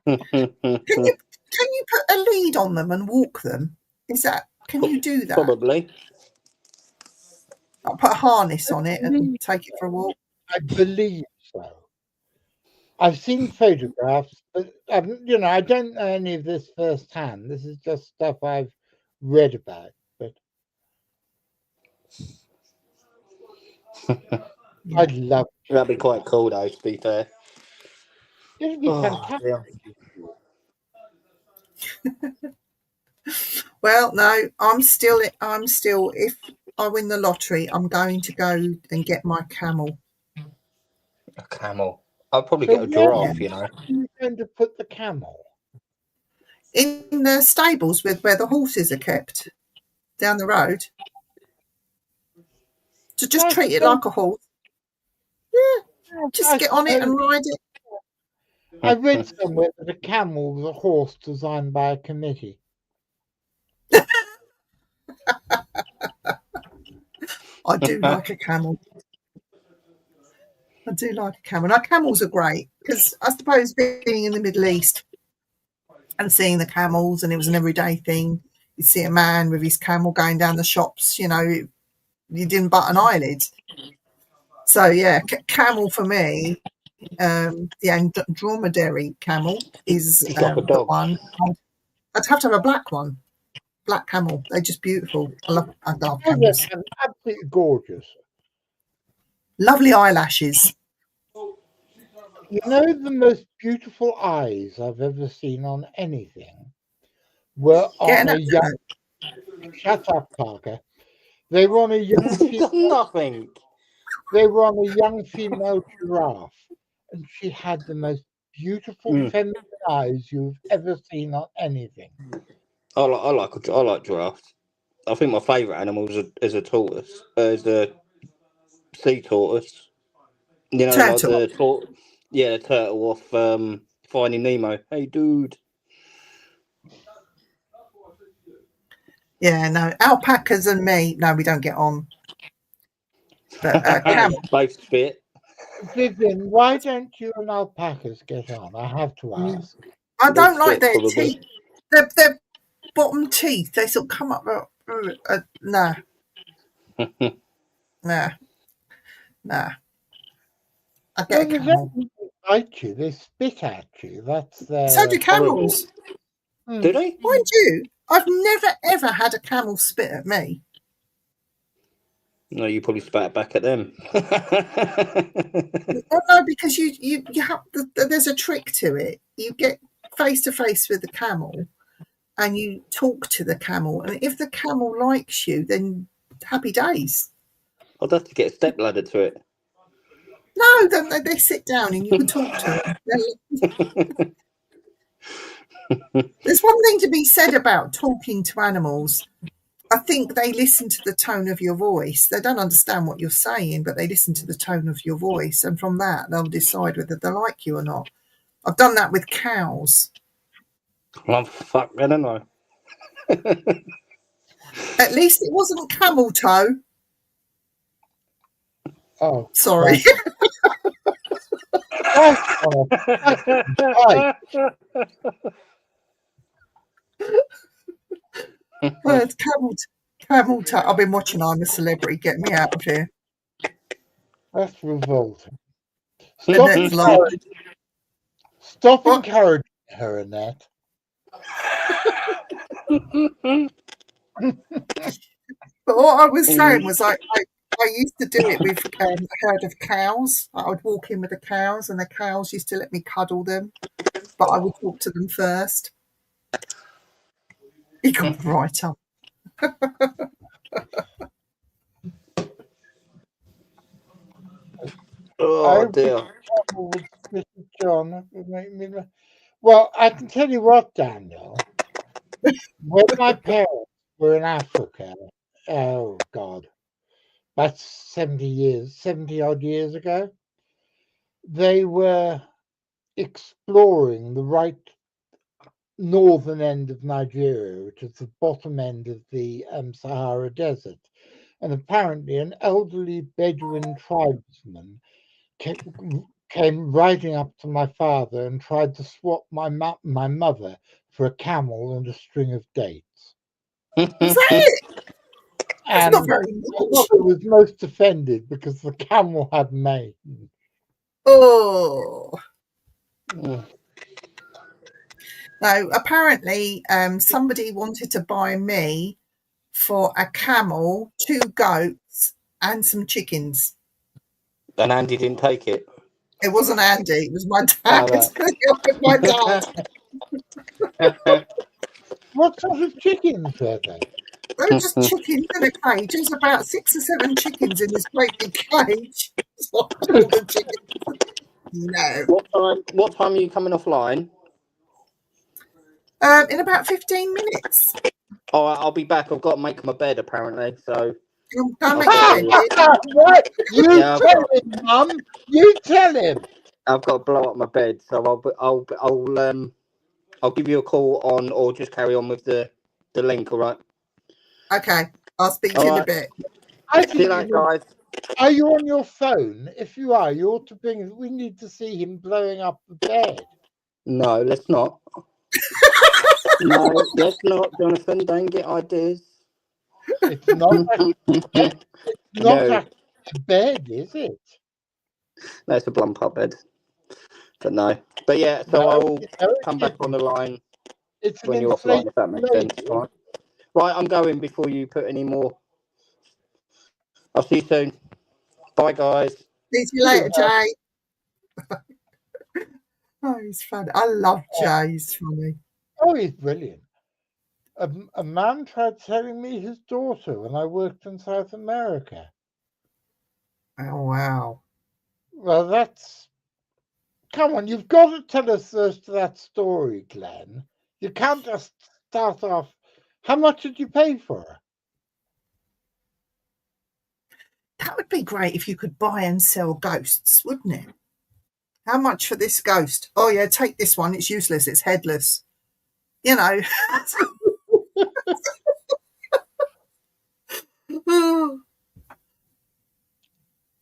Can you put a lead on them and walk them? Can you do that? Probably. I'll put a harness on it and take it for a walk. I believe so. I've seen photographs, but I don't know any of this firsthand. This is just stuff I've read about. But I'd love. That'd be quite cool, though. To be fair, It'd be fantastic. Yeah. Well, no, I'm still. If I win the lottery, I'm going to go and get my camel. A camel. I'll probably get a giraffe. You know. Where are you going to put the camel? In the stables where the horses are kept down the road. To just treat it like a horse. Yeah, just get on it and ride it. I read somewhere that a camel was a horse designed by a committee. I do like a camel. I do like a camel. Now, camels are great because I suppose being in the Middle East and seeing the camels, and it was an everyday thing. You'd see a man with his camel going down the shops, you didn't bat an eyelid. So, yeah, camel for me, the dromedary camel is like a the dog. one. I'd have to have a black one. Black camel. They're just beautiful. I love camels. They're absolutely gorgeous. Lovely eyelashes. You know, the most beautiful eyes I've ever seen on anything were on a young. Shut up, Parker. They were on a young female. Nothing. They were on a young female giraffe, and she had the most beautiful feminine eyes you've ever seen on anything. I like giraffes. I think my favourite animal is a tortoise. Is a sea tortoise. You know, Turtle. like the turtle off Finding Nemo. Hey, dude. Yeah, no, alpacas and me, no, we don't get on. But camel. Both spit. Vivian, why don't you and alpacas get on? I have to ask. I don't like their probably. teeth. Their bottom teeth, they sort of come up. Nah. I get a camel. They bite you, they spit at you. That's their. So do camels. Do they? Mind you, I've never ever had a camel spit at me. No, you probably spat back at them. Oh, no, because you have there's a trick to it. You get face to face with the camel, and you talk to the camel, and if the camel likes you, then happy days. I'd have to get a stepladder to it. No, they sit down and you can talk to them. There's one thing to be said about talking to animals. I think they listen to the tone of your voice. They don't understand what you're saying, but they listen to the tone of your voice. And from that, they'll decide whether they like you or not. I've done that with cows. Well, fuck, I don't know. At least it wasn't camel toe. Oh, Sorry. It's camel toe. I've been watching I'm a Celebrity. Get me out of here. That's revolting. Stop encouraging her, Annette. But what I was saying was I used to do it with a herd of cows. I would walk in with the cows, and the cows used to let me cuddle them, but I would talk to them first. He got right up. Oh dear. John, well, I can tell you what, Daniel. When my parents were in Africa, oh God, that's 70 odd years ago, they were exploring the right northern end of Nigeria, which is the bottom end of the Sahara Desert. And apparently an elderly Bedouin tribesman came riding up to my father and tried to swap my mother for a camel and a string of dates. Is that it? And not very my mother was most offended because the camel had mane. Oh. No, apparently somebody wanted to buy me for a camel, 2 goats, and some chickens. And Andy didn't take it. It wasn't Andy, it was my dad. My dad. What sort of chickens were they? They were just chickens in a cage. There was about 6 or 7 chickens in this great big cage. All the chickens. No. What time are you coming offline? In about 15 minutes. Oh, I'll be back. I've got to make my bed apparently. So. Don't make your bed. What? You tell him, Mum. You tell him. I've got to blow up my bed, so I'll give you a call on, or just carry on with the link. All right. Okay, I'll speak to you in a bit. See you later, guys. Are you on your phone? If you are, you ought to bring. We need to see him blowing up the bed. No, let's not. No, let's not, Jonathan. Don't get ideas. It's not. It's not a bed, is it? That's a blunt up bed. But no. But yeah, so I will come back on the line when you're offline, if that makes sense. Right. Right, I'm going before you put any more. I'll see you soon. Bye, guys. See you later, Jay. Oh, he's funny. I love Jay. He's funny. Oh, he's brilliant. A man tried telling me his daughter when I worked in South America. Oh, wow. Well, that's... Come on, you've got to tell us that story, Glenn. You can't just start off... How much did you pay for her? That would be great if you could buy and sell ghosts, wouldn't it? How much for this ghost? Oh, yeah, take this one. It's useless. It's headless. You know.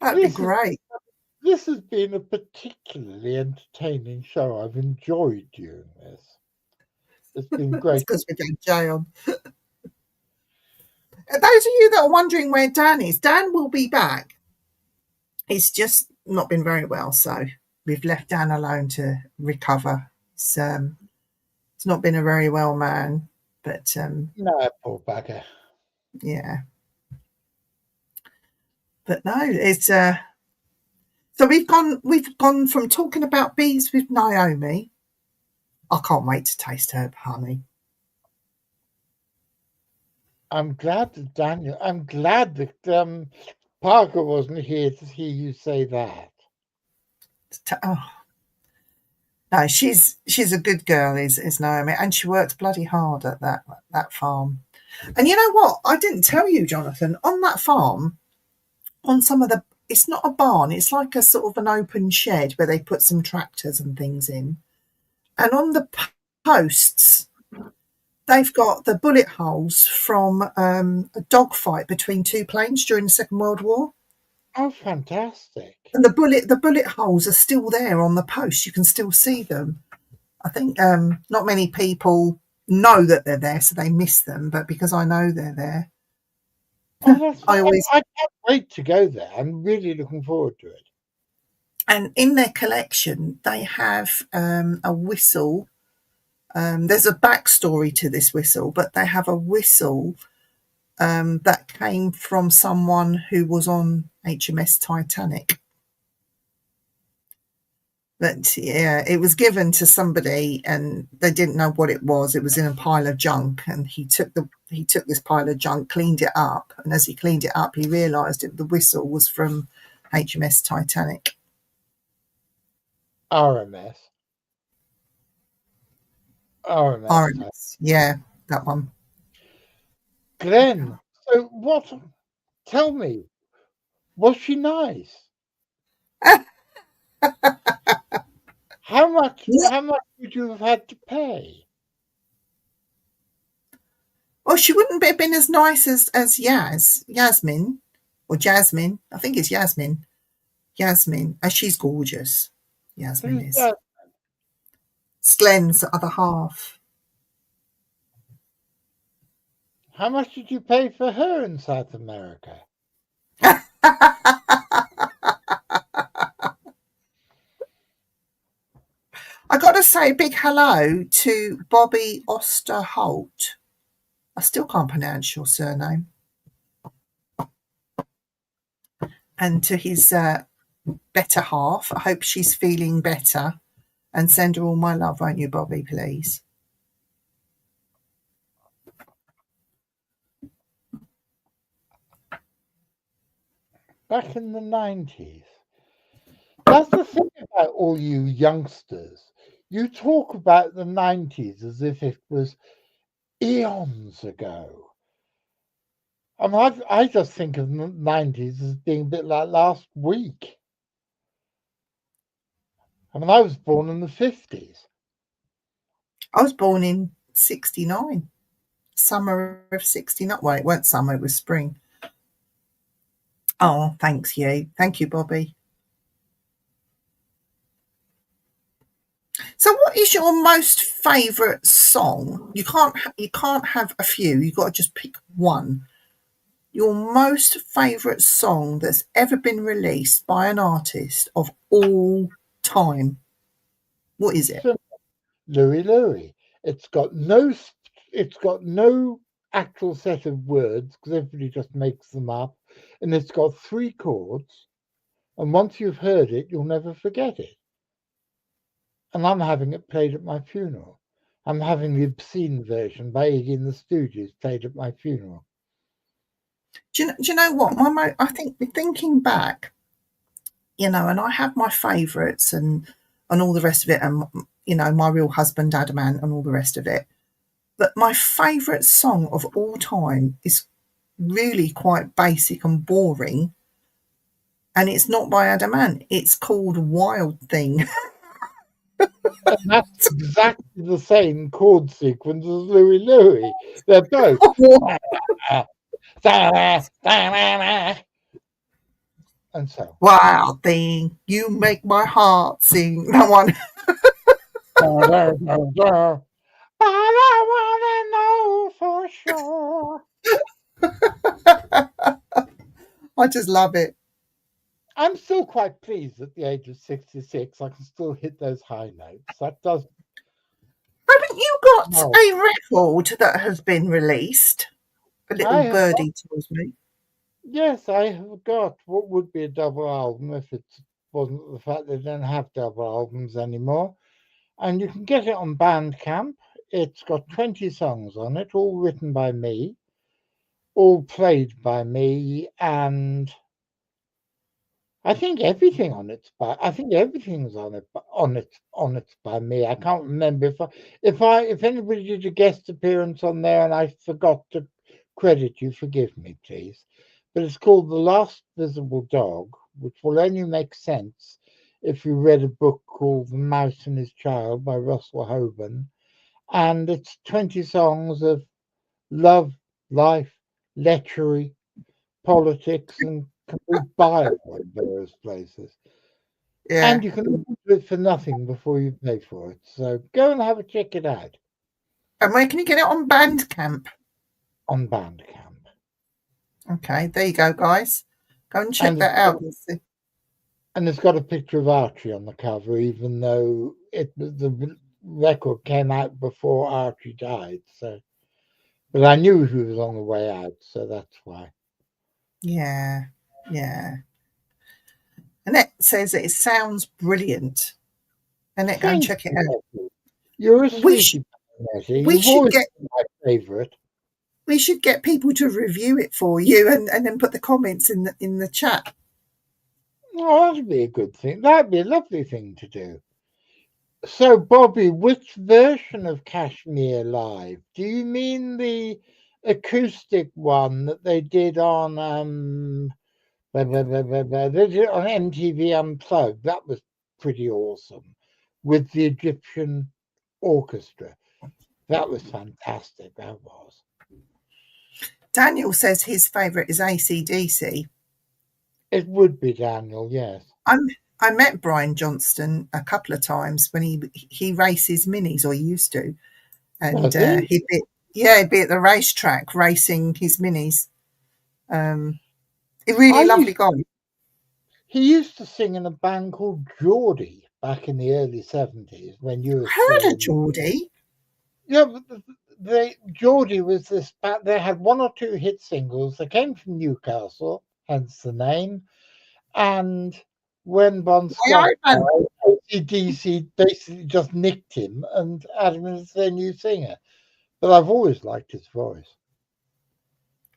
That'd be great. This has been a particularly entertaining show. I've enjoyed doing this. It's been great. It's because we've had Jay on. Those of you that are wondering where Dan is, Dan will be back. He's just not been very well, so we've left Dan alone to recover. It's not been a very well man, but no, poor bugger. Yeah. But no, it's so we've gone from talking about bees with Naomi. I can't wait to taste her honey. I'm glad that Parker wasn't here to hear you say that. No, she's a good girl, is Naomi, and she works bloody hard at that farm. And you know what? I didn't tell you, Jonathan, on that farm, on some of the, it's not a barn, it's like a sort of an open shed where they put some tractors and things in. And on the posts, they've got the bullet holes from a dogfight between two planes during the Second World War. Oh, fantastic. And the bullet holes are still there on the post. You can still see them. I think not many people know that they're there, so they miss them. But because I know they're there, Oh, I can't wait to go there. I'm really looking forward to it. And in their collection, they have a whistle. There's a backstory to this whistle, but they have a whistle that came from someone who was on HMS Titanic. But yeah, it was given to somebody, and they didn't know what it was. It was in a pile of junk, and he took this pile of junk, cleaned it up, and as he cleaned it up, he realised the whistle was from HMS Titanic. RMS. RMS, yeah, that one. Glenn, so what? Tell me, was she nice? How much would you have had to pay? Well, she wouldn't have been as nice as Yasmin, or Jasmine. I think it's Yasmin. Yasmin, she's gorgeous. Yasmin is. It's Glenn's other half. How much did you pay for her in South America? I got to say a big hello to Bobby Osterholt. I still can't pronounce your surname. And to his better half, I hope she's feeling better. And send her all my love, won't you, Bobby, please? Back in the 90s. That's the thing about all you youngsters. You talk about the 90s as if it was eons ago. I just think of the 90s as being a bit like last week. I was born in the 50s. I was born in 69. Summer of 69. Well, it weren't summer, it was spring. Oh, thanks you. Thank you, Bobby. So what is your most favourite song? You can't have a few. You've got to just pick one. Your most favourite song that's ever been released by an artist of all time. What is it? Louie Louie. It's got no actual set of words because everybody just makes them up, and it's got 3 chords, and once you've heard it, you'll never forget it. And I'm having it played at my funeral. I'm having the obscene version by Iggy and the Stooges played at my funeral. Do you know what? I think thinking back, and I have my favourites and all the rest of it, and my real husband Adamant and all the rest of it. But my favourite song of all time is really quite basic and boring, and it's not by Adamant. It's called Wild Thing. And that's exactly the same chord sequence as Louie Louie. They're both. And so. Wild Thing, you make my heart sing. That one. But I want to know for sure. I just love it. I'm still quite pleased at the age of 66. I can still hit those high notes. That does. Haven't you got a record that has been released? A little birdie tells me. Yes, I have got what would be a double album if it wasn't the fact they don't have double albums anymore. And you can get it on Bandcamp. It's got 20 songs on it, all written by me, all played by me, and I think everything's on it by me. I can't remember if anybody did a guest appearance on there and I forgot to credit you, forgive me, please. But it's called The Last Visible Dog, which will only make sense if you read a book called The Mouse and His Child by Russell Hoban. And it's 20 songs of love, life, lechery, politics, and complete bile in various places. Yeah. And you can listen to it for nothing before you pay for it. So go and have a check it out. And where can you get it on Bandcamp? On Bandcamp. Okay, there you go, guys. Go and check that out. And it's got a picture of Archie on the cover, even though the record came out before Archie died. So, but I knew he was on the way out, so that's why. Yeah, yeah. Annette says that it sounds brilliant. Annette, go and check it out. You're a sweetie. We should get my favourite. We should get people to review it for you and then put the comments in the chat. Oh, that'd be a good thing. That'd be a lovely thing to do. So, Bobby, which version of Kashmir Live? Do you mean the acoustic one that they did on they did it on MTV Unplugged? That was pretty awesome, with the Egyptian orchestra. That was fantastic. That was. Daniel says his favourite is AC/DC. It would be Daniel, yes. I met Brian Johnston a couple of times when he races minis, or he used to, and he'd be at the racetrack racing his minis. A really lovely guy. He used to sing in a band called Geordie back in the early 70s when you were heard of Geordie. Yeah, but Geordie was this band. They had one or two hit singles. They came from Newcastle, hence the name. And when Bon Scott died, AC/DC basically just nicked him and added him as their new singer. But I've always liked his voice.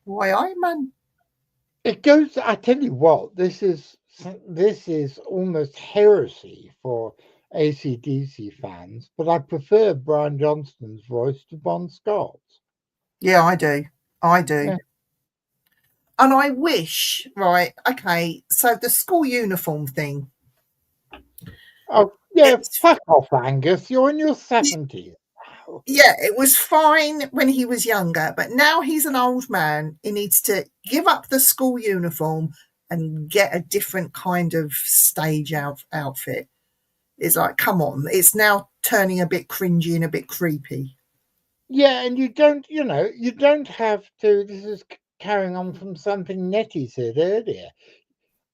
Why, man? It goes. I tell you what, this is almost heresy for AC/DC fans, but I prefer Brian Johnston's voice to Bon Scott's. Yeah, I do. Yeah. And I wish, right, okay, so the school uniform thing. Oh, yeah, fuck off, Angus. You're in your 70s. Yeah, it was fine when he was younger, but now he's an old man. He needs to give up the school uniform and get a different kind of stage outfit. It's like, come on, it's now turning a bit cringy and a bit creepy. Yeah, and you don't have to. This is carrying on from something Nettie said earlier.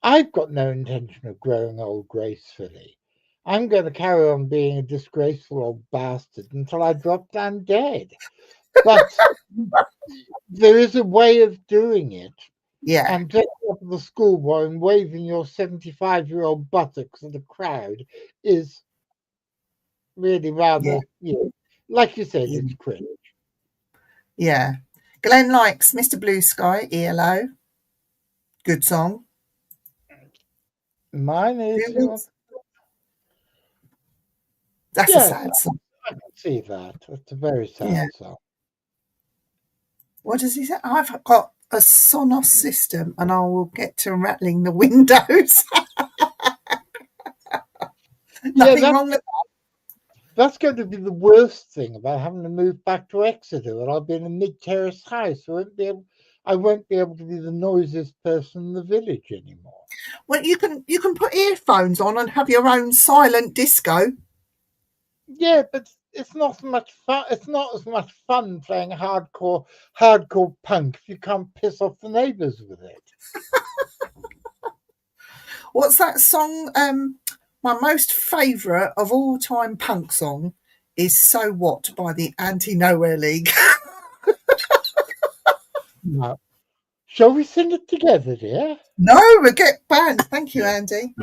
I've got no intention of growing old gracefully. I'm going to carry on being a disgraceful old bastard until I drop down dead. But there is a way of doing it. Yeah. And dressing up as a schoolboy and waving your 75-year-old buttocks at the crowd is really rather, like you said, it's cringe. Yeah. Glenn likes Mr. Blue Sky, ELO. Good song. Mine is... That's a sad song. I can see that. It's a very sad song. What does he say? I've got a Sonos system and I will get to rattling the windows. Nothing wrong with that. That's going to be the worst thing about having to move back to Exeter, and I'll be in a mid-terrace house. So I won't be able to be the noisiest person in the village anymore. Well, you can put earphones on and have your own silent disco. Yeah, but it's not so much fun. It's not as much fun playing hardcore punk if you can't piss off the neighbours with it. What's that song? My most favourite of all time punk song is "So What" by the Anti-Nowhere League. No. Shall we sing it together, dear? No, we'll get banned. Thank you, Andy.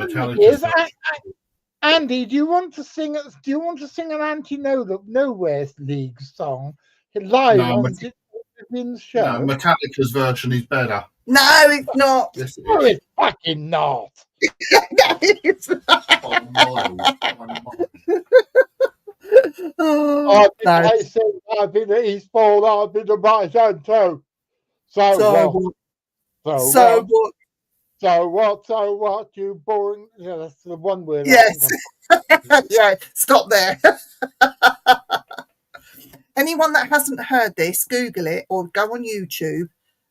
Andy, do you want to sing an Anti-Nowhere League song live on Vin's show? No, Metallica's version is better. No, it's not. Yes, it is. No, it's fucking not. No, it's not. I've been at Eastbourne, I've been to my right hand toe. So what? So what? So what? You boring? Yeah, that's the one word. Yes. Yeah. Stop there. Anyone that hasn't heard this, Google it or go on YouTube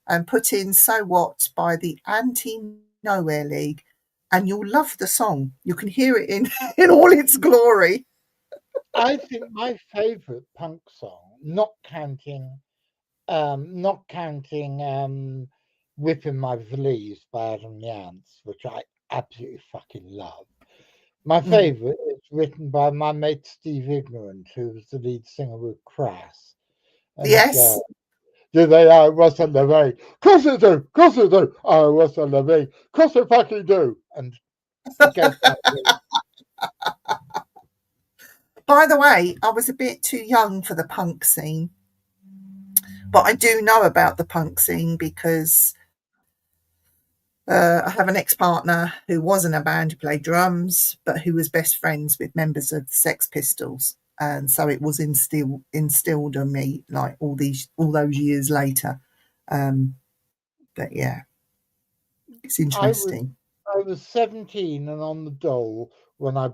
and put in "So What" by the Anti-Nowhere League, and you'll love the song. You can hear it in all its glory. I think my favourite punk song, not counting "Whipping My Valise" by Adam and the Ants, which I absolutely fucking love. My favourite is written by my mate Steve Ignorant, who was the lead singer with Crass. And, Yes. do they Russell Levy? Course they do. Course they do. Oh, Russell Levy. Course they fucking do. And it goes back. By the way, I was a bit too young for the punk scene, but I do know about the punk scene because I have an ex-partner who was in a band who played drums, but who was best friends with members of the Sex Pistols, and so it was instilled in me like all those years later. But yeah, it's interesting. I was 17 and on the dole when I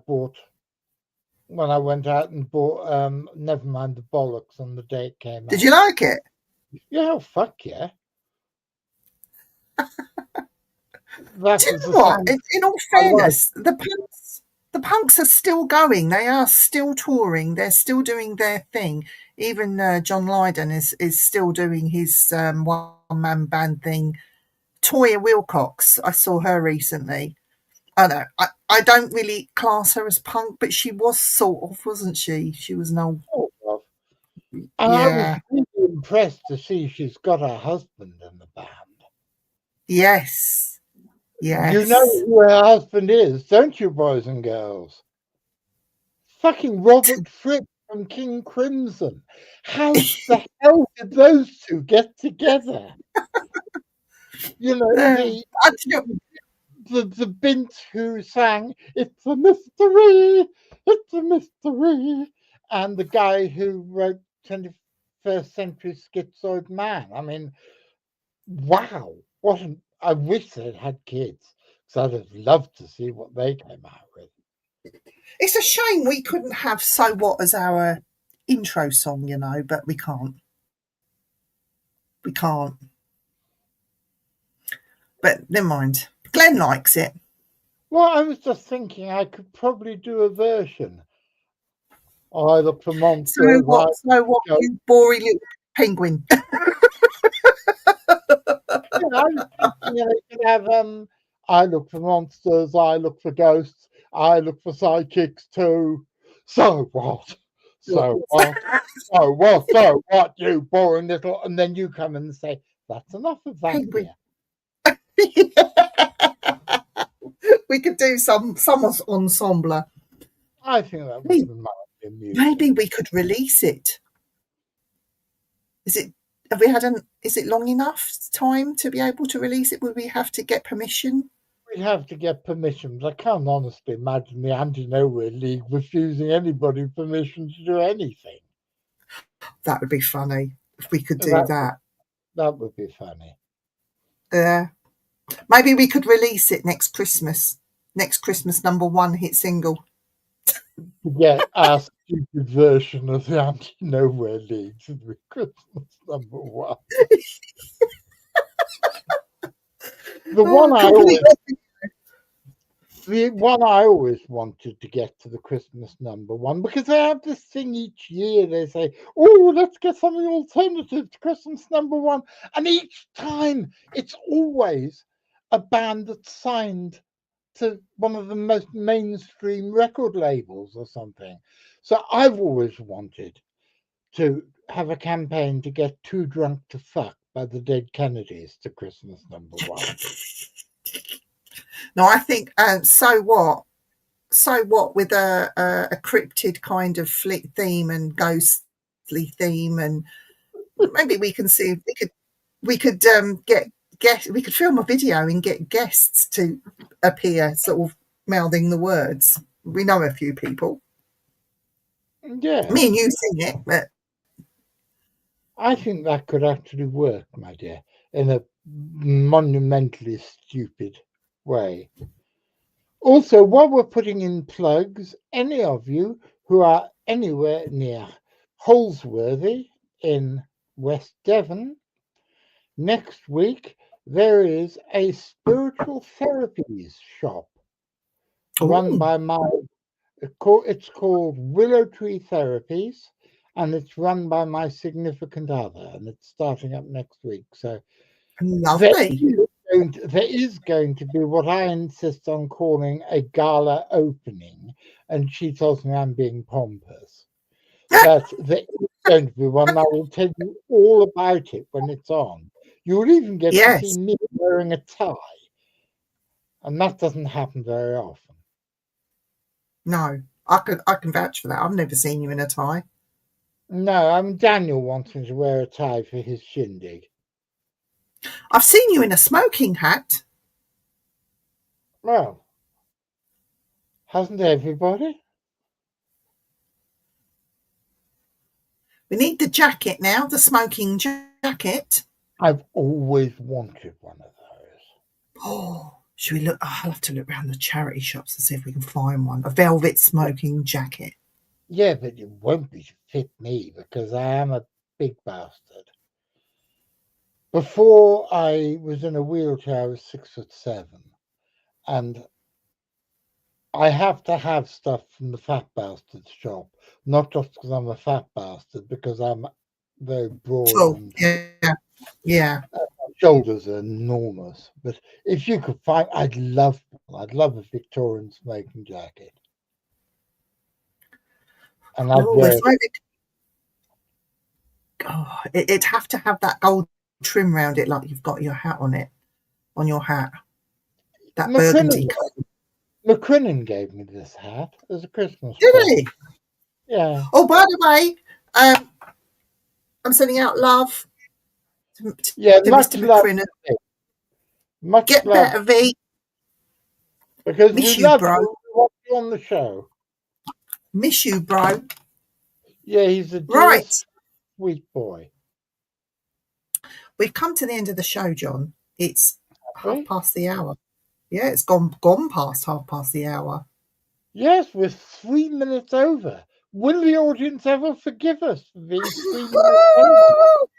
went out and bought Nevermind the Bollocks on the day it came out. Did you like it? Yeah, oh, fuck yeah. Do you know what? In all fairness, the punks are still going. They are still touring. They're still doing their thing. Even John Lydon is still doing his one-man band thing. Toya Wilcox, I saw her recently. I know. I don't really class her as punk, but she was sort of, wasn't she? She was an old... Sort of. And yeah. I was really impressed to see she's got her husband in the band. Yes. Yes. You know who her husband is, don't you, boys and girls? Fucking Robert Fripp from King Crimson. How the hell did those two get together? You know, the bint who sang "It's a Mystery, It's a Mystery," and the guy who wrote 21st Century Schizoid Man. I mean, wow! I wish they'd had kids, because I'd have loved to see what they came out with. It's a shame we couldn't have "So What" as our intro song, you know, but we can't. We can't. But never mind. Glenn likes it. Well, I was just thinking I could probably do a version. I look for monsters. So what, you boring little penguin? Yeah, I was thinking they could have I look for monsters, I look for ghosts, I look for sidekicks too. So what? So what? So what? So what, you boring little... And then you come and say, that's enough of that. Penguin. We could do some ensemble. I think that would be amusing. Maybe we could release it. Is it long enough time to be able to release it? Would we have to get permission? We'd have to get permission, but I can't honestly imagine the Anti-Nowhere League refusing anybody permission to do anything. That would be funny if we could do that. That would be funny. Yeah. Maybe we could release it next Christmas. Next Christmas #1 hit single. Yeah, our stupid version of the Anti-Nowhere League to be Christmas #1. The one I always wanted to get to the Christmas #1, because they have this thing each year. They say, "Oh, let's get something alternative to Christmas #1," and each time it's always a band that's signed to one of the most mainstream record labels or something. So I've always wanted to have a campaign to get Too Drunk to Fuck by the Dead Kennedys to Christmas #1. No, I think So What with a cryptid kind of flick theme and ghostly theme, and maybe we can see if we could we could film a video and get guests to appear sort of mouthing the words. We know a few people. Yeah. Me and you sing it, but I think that could actually work, my dear, in a monumentally stupid way. Also, while we're putting in plugs, any of you who are anywhere near Holsworthy in West Devon, next week there is a spiritual therapies shop run Ooh. by it's called Willow Tree Therapies, and it's run by my significant other, and it's starting up next week. So Lovely. there is going to be what I insist on calling a gala opening, and she tells me I'm being pompous. But there is going to be one. I will tell you all about it when it's on. You will even get to see Yes. me wearing a tie, and that doesn't happen very often. No, I can vouch for that. I've never seen you in a tie. No, Daniel wants me to wear a tie for his shindig. I've seen you in a smoking hat. Well, hasn't everybody? We need the jacket now, the smoking jacket. I've always wanted one of those. Oh, should we look? Oh, I'll have to look around the charity shops to see if we can find one. A velvet smoking jacket. Yeah, but it won't be to fit me because I am a big bastard. Before I was in a wheelchair, I was 6'7", and I have to have stuff from the fat bastard shop, not just because I'm a fat bastard, because I'm very broad. Oh, yeah. My shoulders are enormous. But if you could find, I'd love a Victorian smoking jacket. And I'd wear it'd have to have that gold trim round it, like you've got your hat on it, on your hat. That burgundy colour. McCrinnan gave me this hat as a Christmas Did present. he? Yeah. Oh, by the way, I'm sending out love to much Mr. love. McCrinnan. Much Get love. better, V. Because Miss we you, love bro. you. We want you on the show. Miss you, bro. Yeah, he's a Right. sweet boy. We've come to the end of the show, John. It's Okay. 1/2 the hour. Yeah, it's gone past 1/2 the hour. Yes, we're 3 minutes over. Will the audience ever forgive us for being 3 minutes over?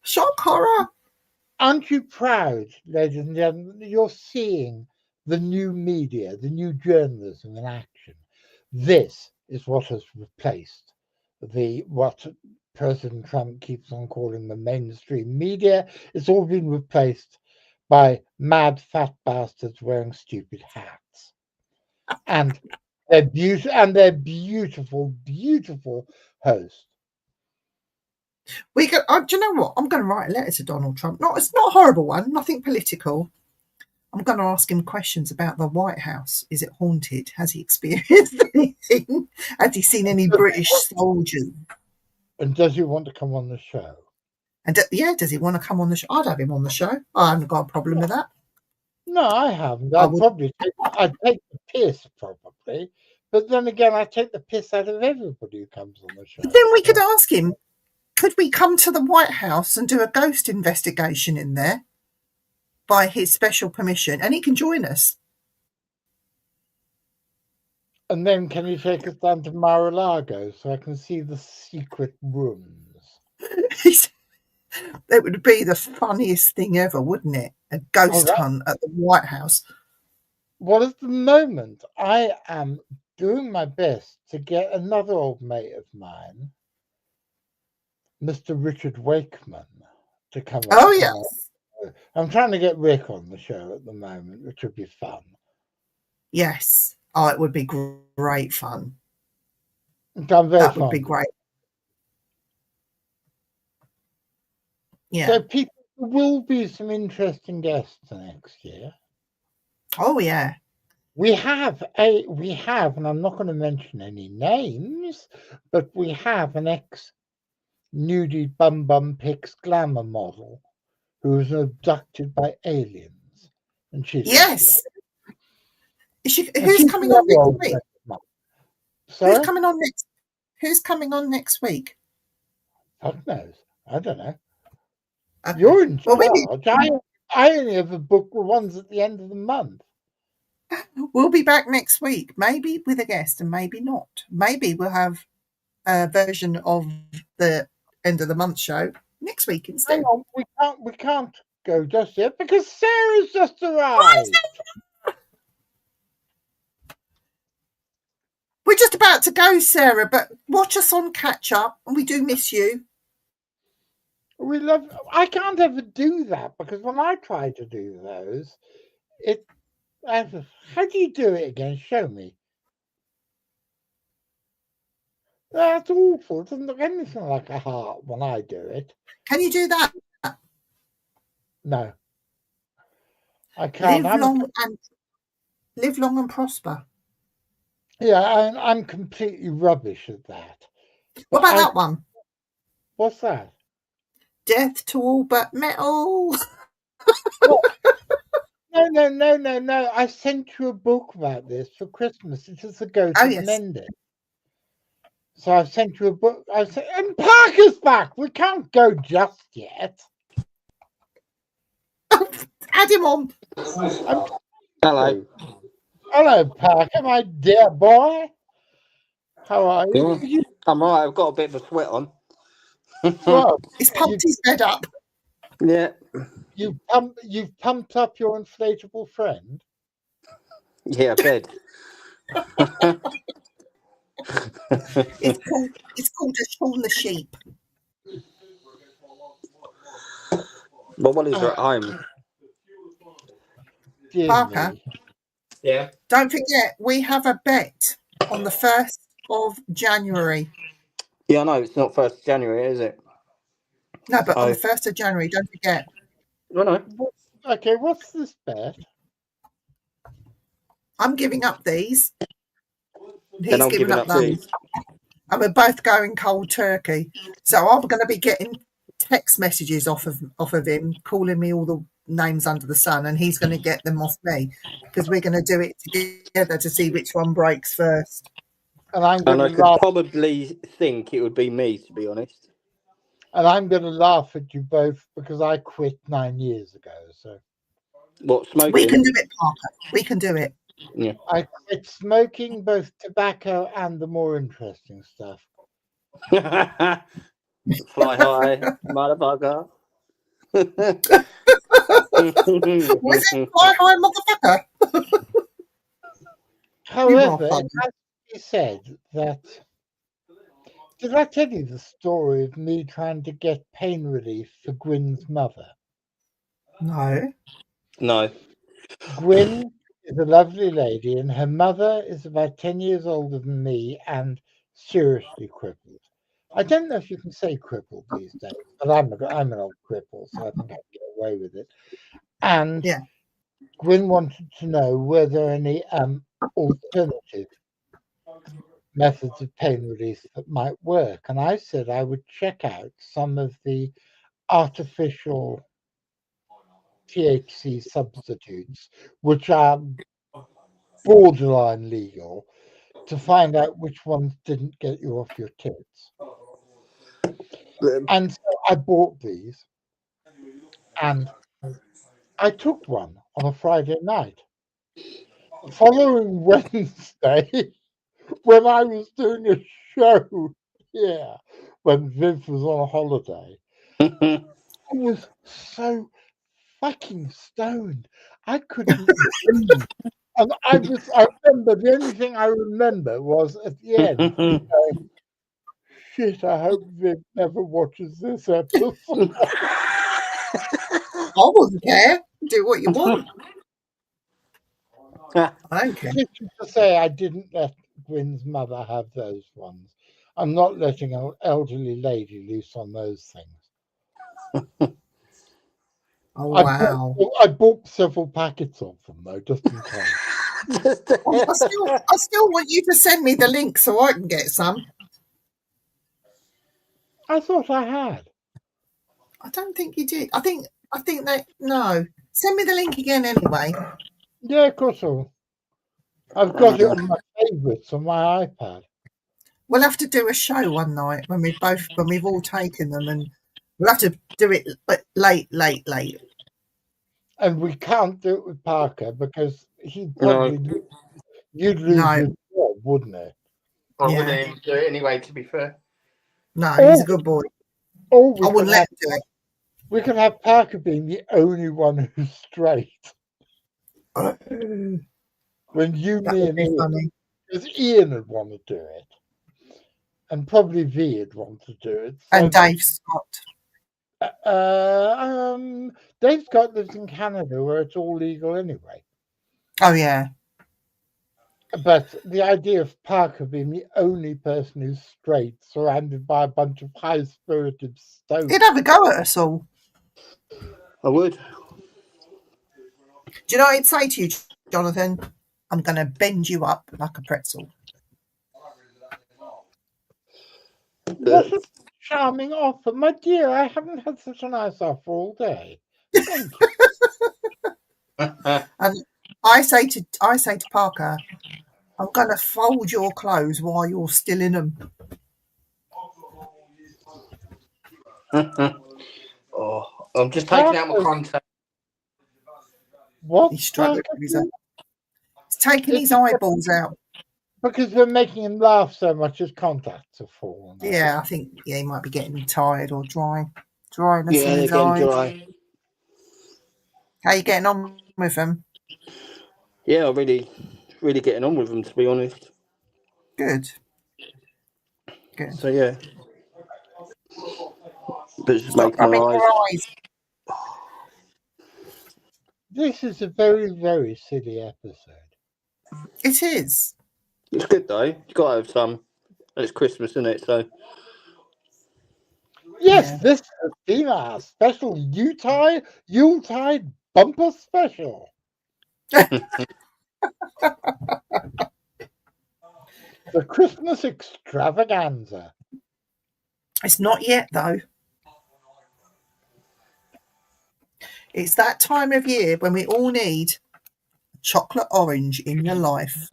Shock horror. Aren't you proud, ladies and gentlemen, that you're seeing the new media, the new journalism in action? This is what has replaced what President Trump keeps on calling the mainstream media. It's all been replaced by mad fat bastards wearing stupid hats. And their beautiful, beautiful hosts. Do you know what? I'm going to write a letter to Donald Trump. It's not a horrible one, nothing political. I'm going to ask him questions about the White House. Is it haunted? Has he experienced anything? Has he seen any British soldiers? And does he want to come on the show? And does he want to come on the show? I'd have him on the show. I haven't got a problem with that. No, I haven't. I'd take the piss probably, but then again, I take the piss out of everybody who comes on the show. But then we could ask him, could we come to the White House and do a ghost investigation in there by his special permission? And he can join us. And then can you take us down to Mar-a-Lago so I can see the secret rooms? That would be the funniest thing ever, wouldn't it? A ghost hunt at the White House. Well, at the moment, I am doing my best to get another old mate of mine, Mr. Richard Wakeman, to come on. Oh, yes. I'm trying to get Rick on the show at the moment, which would be fun. Yes. Oh, it would be great fun. That would be great. Yeah. So people, there will be some interesting guests next year. Oh yeah. We have, and I'm not going to mention any names, but we have an ex-nudie bum picks glamour model who was abducted by aliens, and she's yes. Who's coming on next week? Sorry? Who's coming on next week? God knows. I don't know. Okay. You're in Well, charge. I only ever book the ones at the end of the month. we'll be back next week, maybe with a guest and maybe not. Maybe we'll have a version of the end of the month show next week instead. Hang on, we can't go just yet because Sarah's just arrived. We're just about to go, Sarah, but watch us on catch up, and we do miss you. I can't ever do that because when I try to do those, how do you do it again? Show me. That's awful. It doesn't look anything like a heart when I do it. Can you do that? No, I can't. Live long and prosper. Yeah, I'm completely rubbish at that. What about that one? What's that? Death to all but metal. No. I sent you a book about this for Christmas. It is the Ghost of Mendon. So I've sent you a book. And Parker's back. We can't go just yet. Add him on. Hello. Hello, Parker, my dear boy. How are you? I'm right. I've got a bit of a sweat on. Well, he's pumped his bed up. Yeah. You've pumped up your inflatable friend. Yeah, bed. It's called a Shaun the Sheep. Well, Wally's at home. Parker. Yeah. Don't forget, we have a bet on the 1st of January. Yeah, I know. It's not 1st of January, is it? No, but on the 1st of January, don't forget. I know. Okay, what's this bet? I'm giving up these. And I'm giving up these. And we're both going cold turkey. So I'm going to be getting text messages off of him, calling me all the names under the sun, and he's going to get them off me because we're going to do it together to see which one breaks first. And I could probably think it would be me, to be honest. And I'm going to laugh at you both because I quit 9 years ago. So what, smoking? We can do it, Parker. We can do it. Yeah. I quit smoking, both tobacco and the more interesting stuff. Fly high, motherfucker. Was it fly high, motherfucker? However, it has to be said that. Did I tell you the story of me trying to get pain relief for Gwyn's mother? No. No. Gwyn is a lovely lady, and her mother is about 10 years older than me and seriously crippled. I don't know if you can say crippled these days, but I'm an old cripple, so I think I can get away with it. And Gwyn wanted to know were there any alternative methods of pain relief that might work. And I said I would check out some of the artificial THC substitutes, which are borderline legal, to find out which ones didn't get you off your tits. And so I bought these, and I took one on a Friday night. The following Wednesday, when I was doing a show here, when Viv was on holiday, I was so fucking stoned. I couldn't breathe. And I remember, the only thing I remember was at the end, going, shit, I hope Viv never watches this episode. I wouldn't care. Do what you want. I don't care. To say I didn't let Gwyn's mother have those ones. I'm not letting an elderly lady loose on those things. Oh, wow. I bought several packets of them, though, just in case. I still want you to send me the link so I can get some. I thought I had. I don't think you did. I think that, no. Send me the link again anyway. Yeah, of course I will. I've got it on my favourites on my iPad. We'll have to do a show one night when we've all taken them, and we'll have to do it late. And we can't do it with Parker because he'd probably you'd lose No. your job, wouldn't it? I Yeah. wouldn't even do it anyway, to be fair. No, he's a good boy. Or we I wouldn't could let have, him do it. we could have Parker being the only one who's straight. Oh, When you, that me, would and be Ian, funny. because Ian would want to do it, and probably V would want to do it. So And Dave Scott. Dave Scott lives in Canada, where it's all legal anyway. Oh yeah. But the idea of Parker being the only person who's straight, surrounded by a bunch of high-spirited stones. He'd have a go at us all. I would. Do you know what I'd say to you, Jonathan? I'm going to bend you up like a pretzel. What a charming offer. My dear, I haven't had such a nice offer all day. Thank you. And I say to Parker, I'm going to fold your clothes while you're still in them. Oh, I'm just taking out my contact. What? He's struggling with his own. He's taking his eyeballs out. Because we're making him laugh so much, his contacts are falling. Yeah, I think he might be getting tired or dryness Yeah, in they're his getting eyes. dry. How you getting on with them? Yeah, I'm really getting on with them, to be honest. Good. So yeah, but it's just Stop making my rubbing eyes. your eyes. This is a very, very silly episode. It is. It's good though. You got to have some. It's Christmas, isn't it? So Yes, Yeah. this has been our special Yuletide bumper special. The Christmas extravaganza. It's not yet, though. It's that time of year when we all need a chocolate orange in your life.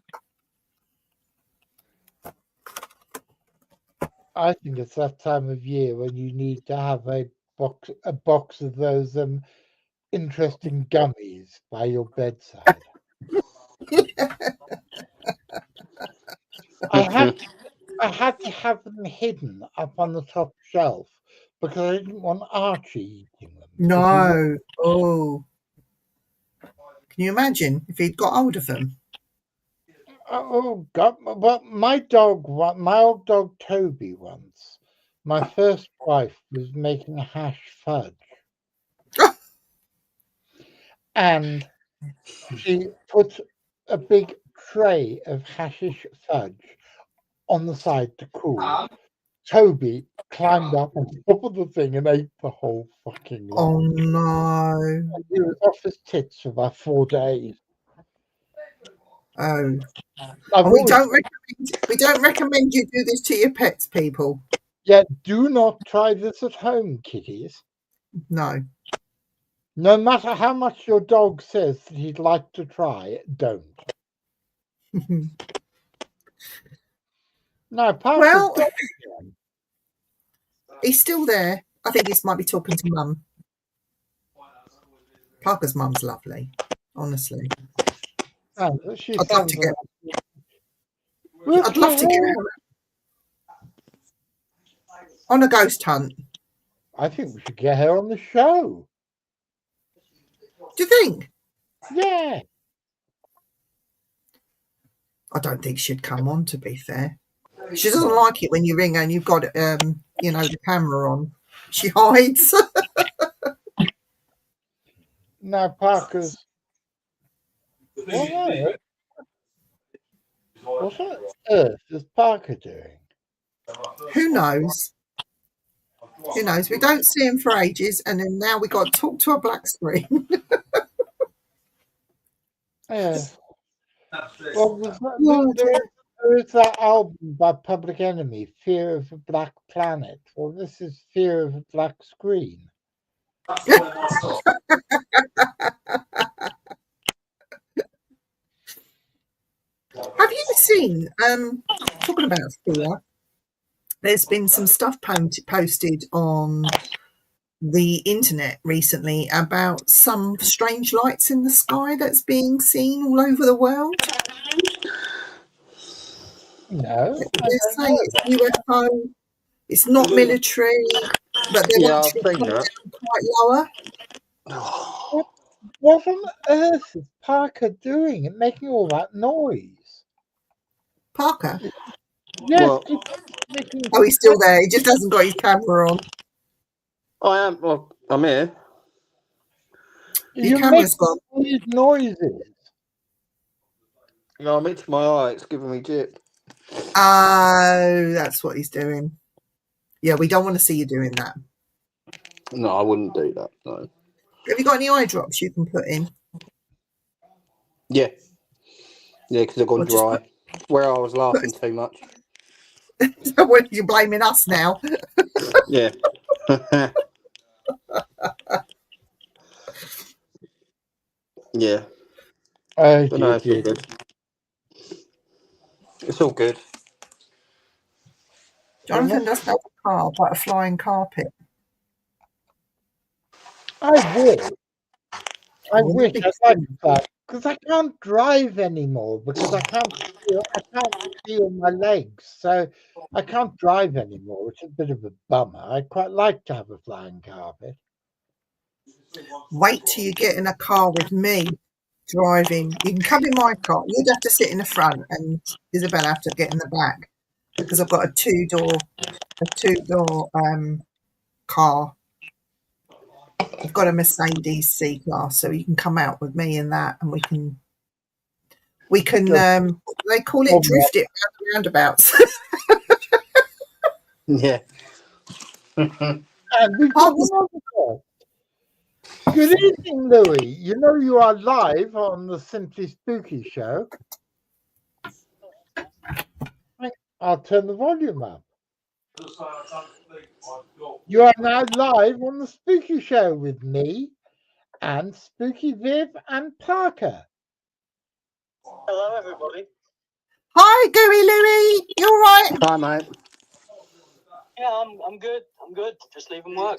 I think it's that time of year when you need to have a box of those interesting gummies by your bedside. I had to have them hidden up on the top shelf because I didn't want Archie eating them. No. Oh. Can you imagine if he'd got hold of them? Oh God! Well, my old dog Toby once. My first wife was making hash fudge, and she put a big tray of hashish fudge on the side to cool. Toby climbed up on top of the thing and ate the whole fucking lot. Oh no. He was off his tits for about 4 days. Oh. And we don't recommend you do this to your pets, people. Yeah, do not try this at home, kitties. No. No matter how much your dog says that he'd like to try, don't. No, Well, Parker's he's still there. I think he might be talking to Mum. Parker's mum's lovely, honestly. I'd love to get her on a ghost hunt. I think we should get her on the show. Do you think? Yeah. I don't think she'd come on, to be fair. She doesn't like it when you ring her and you've got the camera on. She hides. Now Parker's what on earth is Parker doing? Who knows? Who knows? We don't see him for ages, and then now we got to talk to a black screen. Yeah. Well, there is that album by Public Enemy, Fear of a Black Planet. Well, this is Fear of a Black Screen. Have you seen, talking about fear, there's been some stuff posted on the internet recently about some strange lights in the sky that's being seen all over the world. No, They're saying it's UFO. It's not military, but they're Yeah, I've actually seen coming that. down quite lower. What on earth is Parker doing and making all that noise? Parker? Yes, Well, making. Oh, he's still there. He just hasn't got his camera on. I am. Well, I'm here. Your camera's gone. These noises. No, I'm into my eye. It's giving me jip. Oh, that's what he's doing. Yeah, we don't want to see you doing that. No, I wouldn't do that. No. Have you got any eye drops you can put in? Yeah. Yeah, because I've gone Well, dry. Where I was laughing too much. What, you're blaming us now? Yeah. Yeah. Oh, But no, dear, it's all dear. good. It's all good. Jonathan doesn't have a car, but a flying carpet. I wish. I Wouldn't wish it be I'd like that because I can't drive anymore because I can't feel my legs, so I can't drive anymore. It's a bit of a bummer. I'd quite like to have a flying carpet. Wait till you get in a car with me driving. You can come in my car. You'd have to sit in the front, and Isabella have to get in the back because I've got a two-door car. I've got a Mercedes C-Class, so you can come out with me in that, and we can they call it drift it around the roundabouts. Yeah. And we've got another call. Good evening, Louis. You know you are live on the Simply Spooky show. I'll turn the volume up. You are now live on the Spooky show with me and Spooky Viv and Parker. Hello, everybody. Hi, Gooey Louie. You all right? Hi, mate. Yeah, I'm good. I'm good. Just leaving work.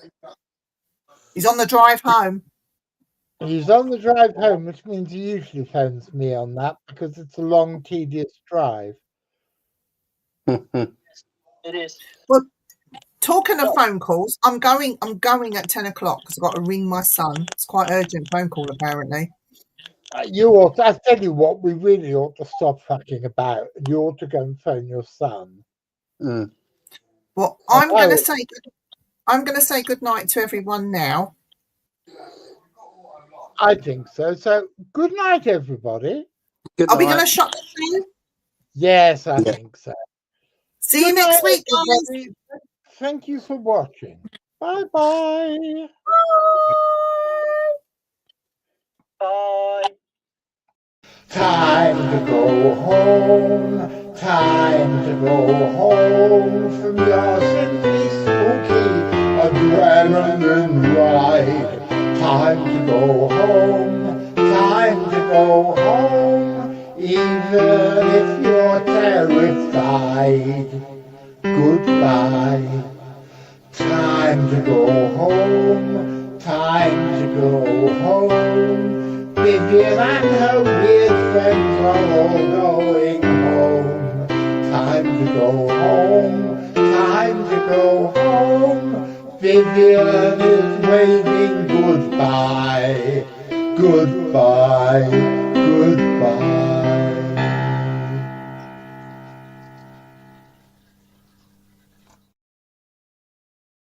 He's on the drive home. He's on the drive home, which means he usually phones me on that because it's a long, tedious drive. It is. Well, talking of phone calls, I'm going at 10 o'clock because I've got to ring my son. It's quite urgent phone call, apparently. You ought to, I tell you what, we really ought to stop fucking about. You ought to go and phone your son. Mm. Well, I'm going to say good night to everyone now. I think so. So, good night, everybody. Good Are we night. going to shut the show? Yes, I think so. See you next week, guys. Everybody. Thank you for watching. Bye-bye. Bye. Time to go home. Time to go home from your Simply Spooky adrenaline ride. Time to go home. Time to go home. Even if you're terrified. Goodbye. Time to go home. Time to go home. Vivian and her weird friends are all going home. Time to go home. Time to go home. Vivian is waving goodbye. Goodbye.